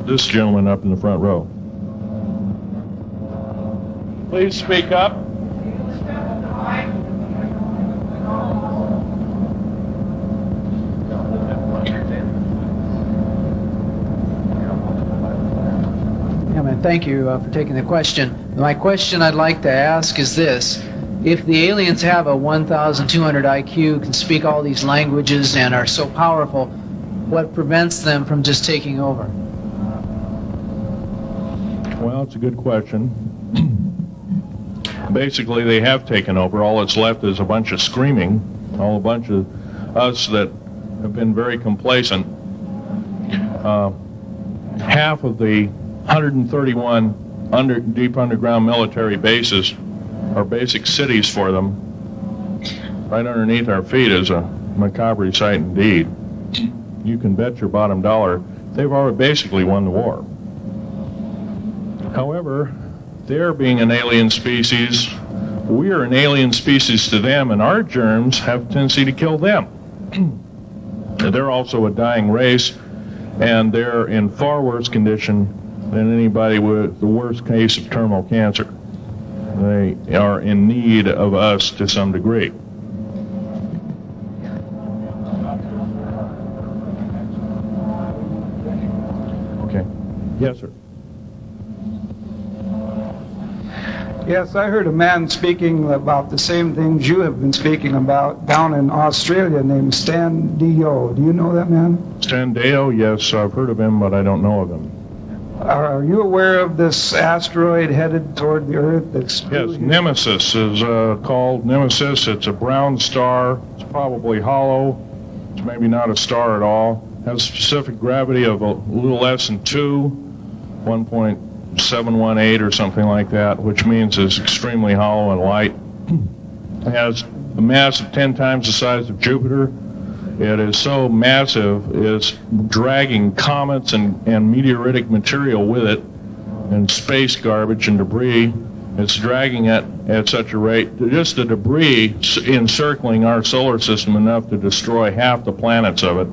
This gentleman up in the front row. Please speak up. Thank you for taking the question. My question I'd like to ask is this. If the aliens have a 1,200 IQ, can speak all these languages, and are so powerful, what prevents them from just taking over? Well, it's a good question. Basically, they have taken over. All that's left is a bunch of screaming, a bunch of us that have been very complacent. Half of the 131 deep underground military bases are basic cities for them. Right underneath our feet is a macabre sight indeed. You can bet your bottom dollar they've already basically won the war. However, they're being an alien species. We are an alien species to them, and our germs have a tendency to kill them. They're also a dying race, and they're in far worse condition than anybody with the worst case of terminal cancer. They are in need of us to some degree. Okay. Yes, sir. Yes, I heard a man speaking about the same things you have been speaking about down in Australia named Stan Deyo. Do you know that man? Stan Deyo, yes, I've heard of him, but I don't know of him. Are you aware of this asteroid headed toward the Earth? Yes, Nemesis is called Nemesis. It's a brown star. It's probably hollow. It's maybe not a star at all. Has a specific gravity of a little less than 1.718 or something like that, which means it's extremely hollow and light. It has a mass of 10 times the size of Jupiter. It is so massive, it's dragging comets and meteoritic material with it, and space garbage and debris. It's dragging it at such a rate, just the debris encircling our solar system enough to destroy half the planets of it.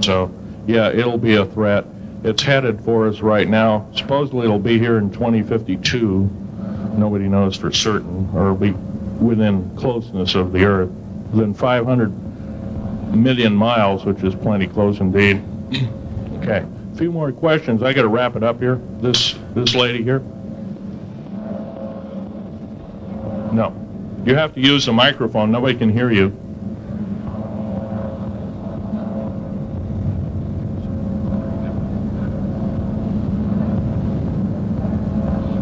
So, yeah, it'll be a threat. It's headed for us right now. Supposedly it'll be here in 2052. Nobody knows for certain, or it'll be within closeness of the Earth, within 500 million miles, which is plenty close indeed. Okay, a few more questions. I got to wrap it up here. This lady here. No, you have to use the microphone. Nobody can hear you.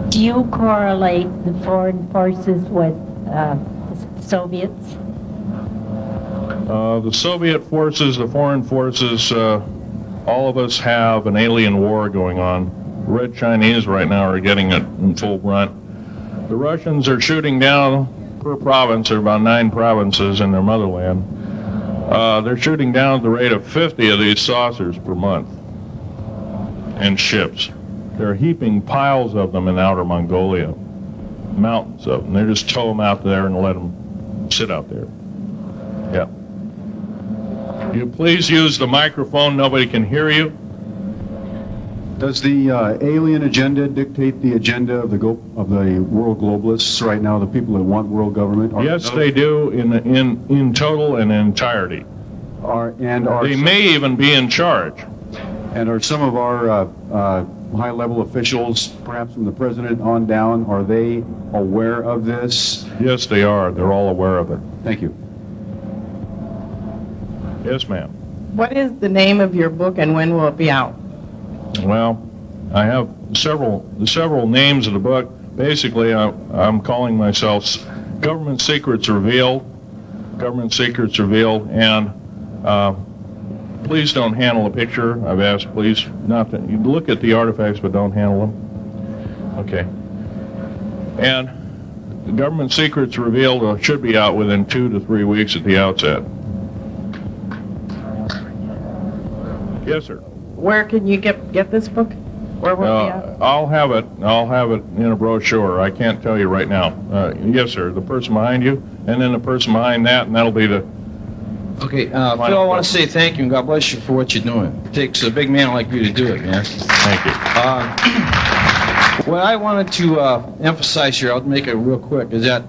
Do you correlate the foreign forces with the Soviets? The Soviet forces, the foreign forces, all of us have an alien war going on. The Red Chinese right now are getting it in full brunt. The Russians are shooting down per province. There are about 9 provinces in their motherland. They're shooting down at the rate of 50 of these saucers per month. and ships. They're heaping piles of them in outer Mongolia, mountains of them. They just tow them out there and let them sit out there. Yeah. You please use the microphone. Nobody can hear you. Does the alien agenda dictate the agenda of the world globalists right now, the people that want world government? Yes, they do in total and entirety. They may even be in charge. And are some of our high-level officials, perhaps from the president on down, are they aware of this? Yes, they are. They're all aware of it. Thank you. Yes, ma'am. What is the name of your book and when will it be out? Well, I have several names of the book. Basically, I'm calling myself Government Secrets Revealed. Government Secrets Revealed, and please don't handle a picture. I've asked, please, not to. You look at the artifacts, but don't handle them. Okay. And Government Secrets Revealed should be out within 2 to 3 weeks at the outset. Yes, sir. Where can you get this book? Where will it be out? I'll have it in a brochure. I can't tell you right now. Yes, sir. The person behind you, and then the person behind that, and that'll be the. Okay, Phil, I want to say thank you and God bless you for what you're doing. It takes a big man like you to do it, man. Thank you. What I wanted to emphasize here, I'll make it real quick, is that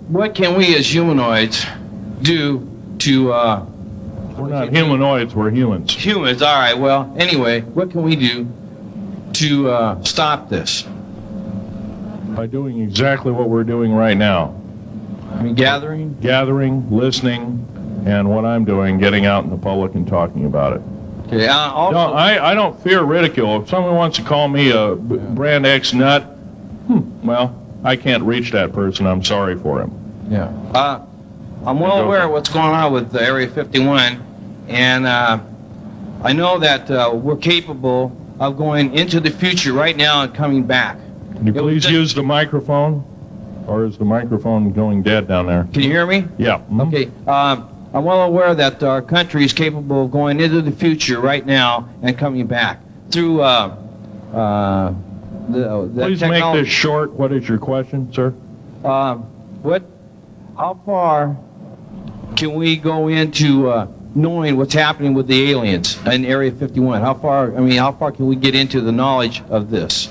what can we as humanoids do to... We're not humanoids, we're humans. Humans, all right. Well, anyway, what can we do to stop this? By doing exactly what we're doing right now. I mean, gathering, listening, and what I'm doing, getting out in the public and talking about it. Okay. Also, no, I don't fear ridicule. If someone wants to call me a brand X nut, well, I can't reach that person. I'm sorry for him. Yeah. I'm well aware of what's going on with Area 51, and I know that we're capable of going into the future right now and coming back. Can you please use the microphone? Or is the microphone going dead down there? Can you hear me? Yeah. Okay. I'm well aware that our country is capable of going into the future right now and coming back through the Please make this short. What is your question, sir? How far can we go into knowing what's happening with the aliens in Area 51? How far can we get into the knowledge of this?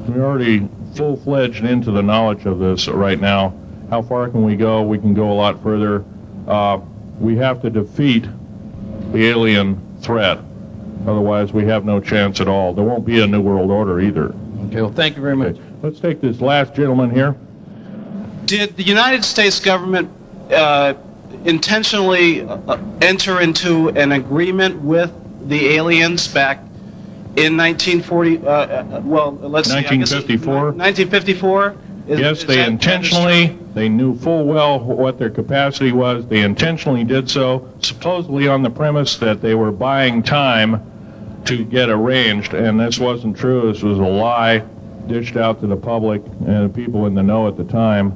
We're already full-fledged into the knowledge of this right now. How far can we go? We can go a lot further. We have to defeat the alien threat. Otherwise, we have no chance at all. There won't be a New World Order either. Okay, well, thank you very much. Okay. Let's take this last gentleman here. Did the United States government intentionally enter into an agreement with the aliens back in 1940? Let's see. 1954. 1954. Yes, they intentionally. They knew full well what their capacity was. They intentionally did so, supposedly on the premise that they were buying time to get arranged, and this wasn't true. This was a lie dished out to the public and the people in the know at the time.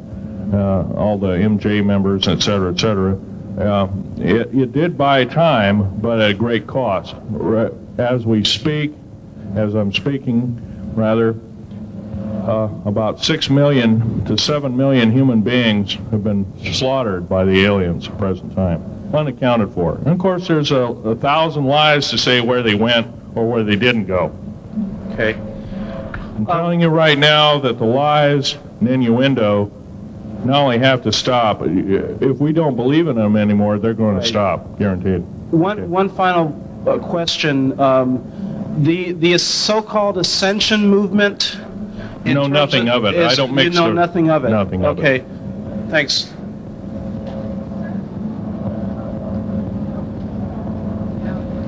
All the MJ members, et cetera, et cetera. It did buy time, but at a great cost. As I'm speaking, about 6 million to 7 million human beings have been slaughtered by the aliens at the present time, unaccounted for. And of course, there's 1,000 lies to say where they went or where they didn't go. Okay. I'm telling you right now that the lies and innuendo not only have to stop, if we don't believe in them anymore, they're going to stop, guaranteed. One final question. The so-called ascension movement. You know nothing of it. I don't mix. You know nothing of it. Nothing of it. Okay. Thanks.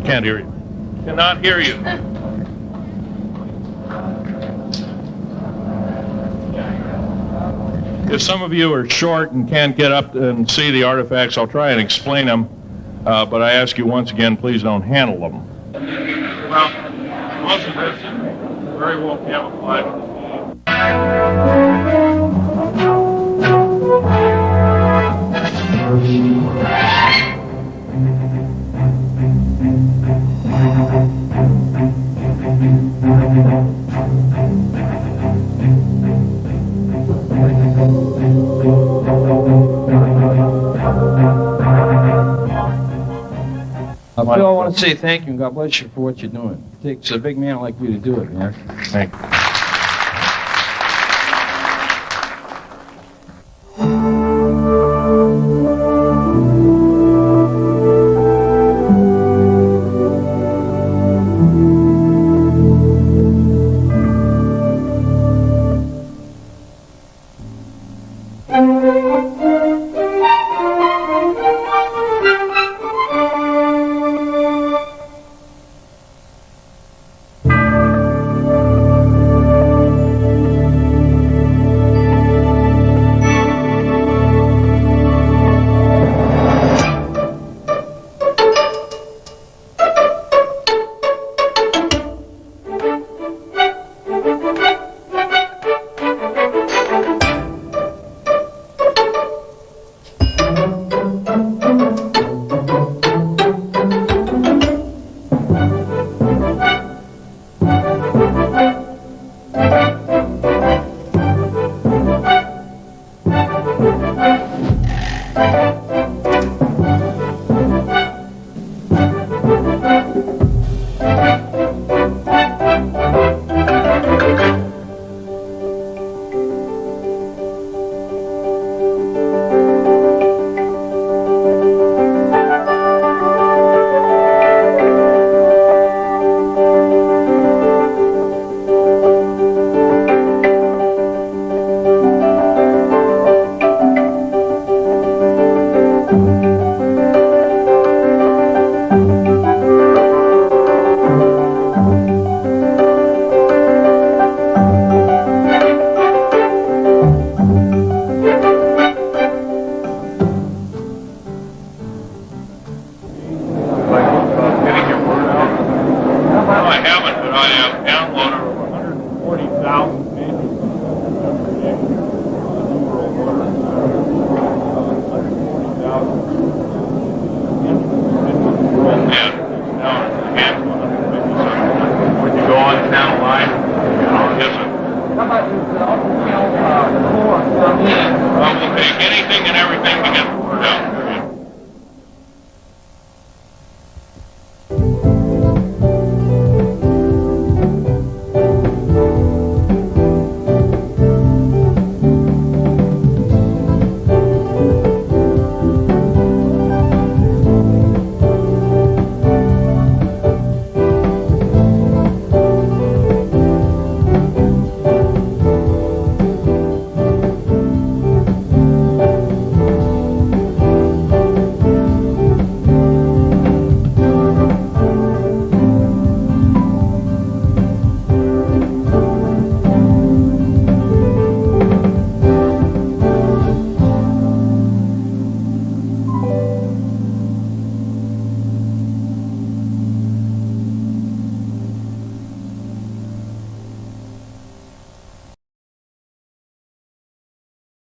Can't hear you. Cannot hear you. If some of you are short and can't get up and see the artifacts, I'll try and explain them. But I ask you once again, please don't handle them. Well, most of this is very well camouflaged. Phil, I want to say thank you and God bless you for what you're doing. It takes a big man like you to do it, man. Thank you. Thank you.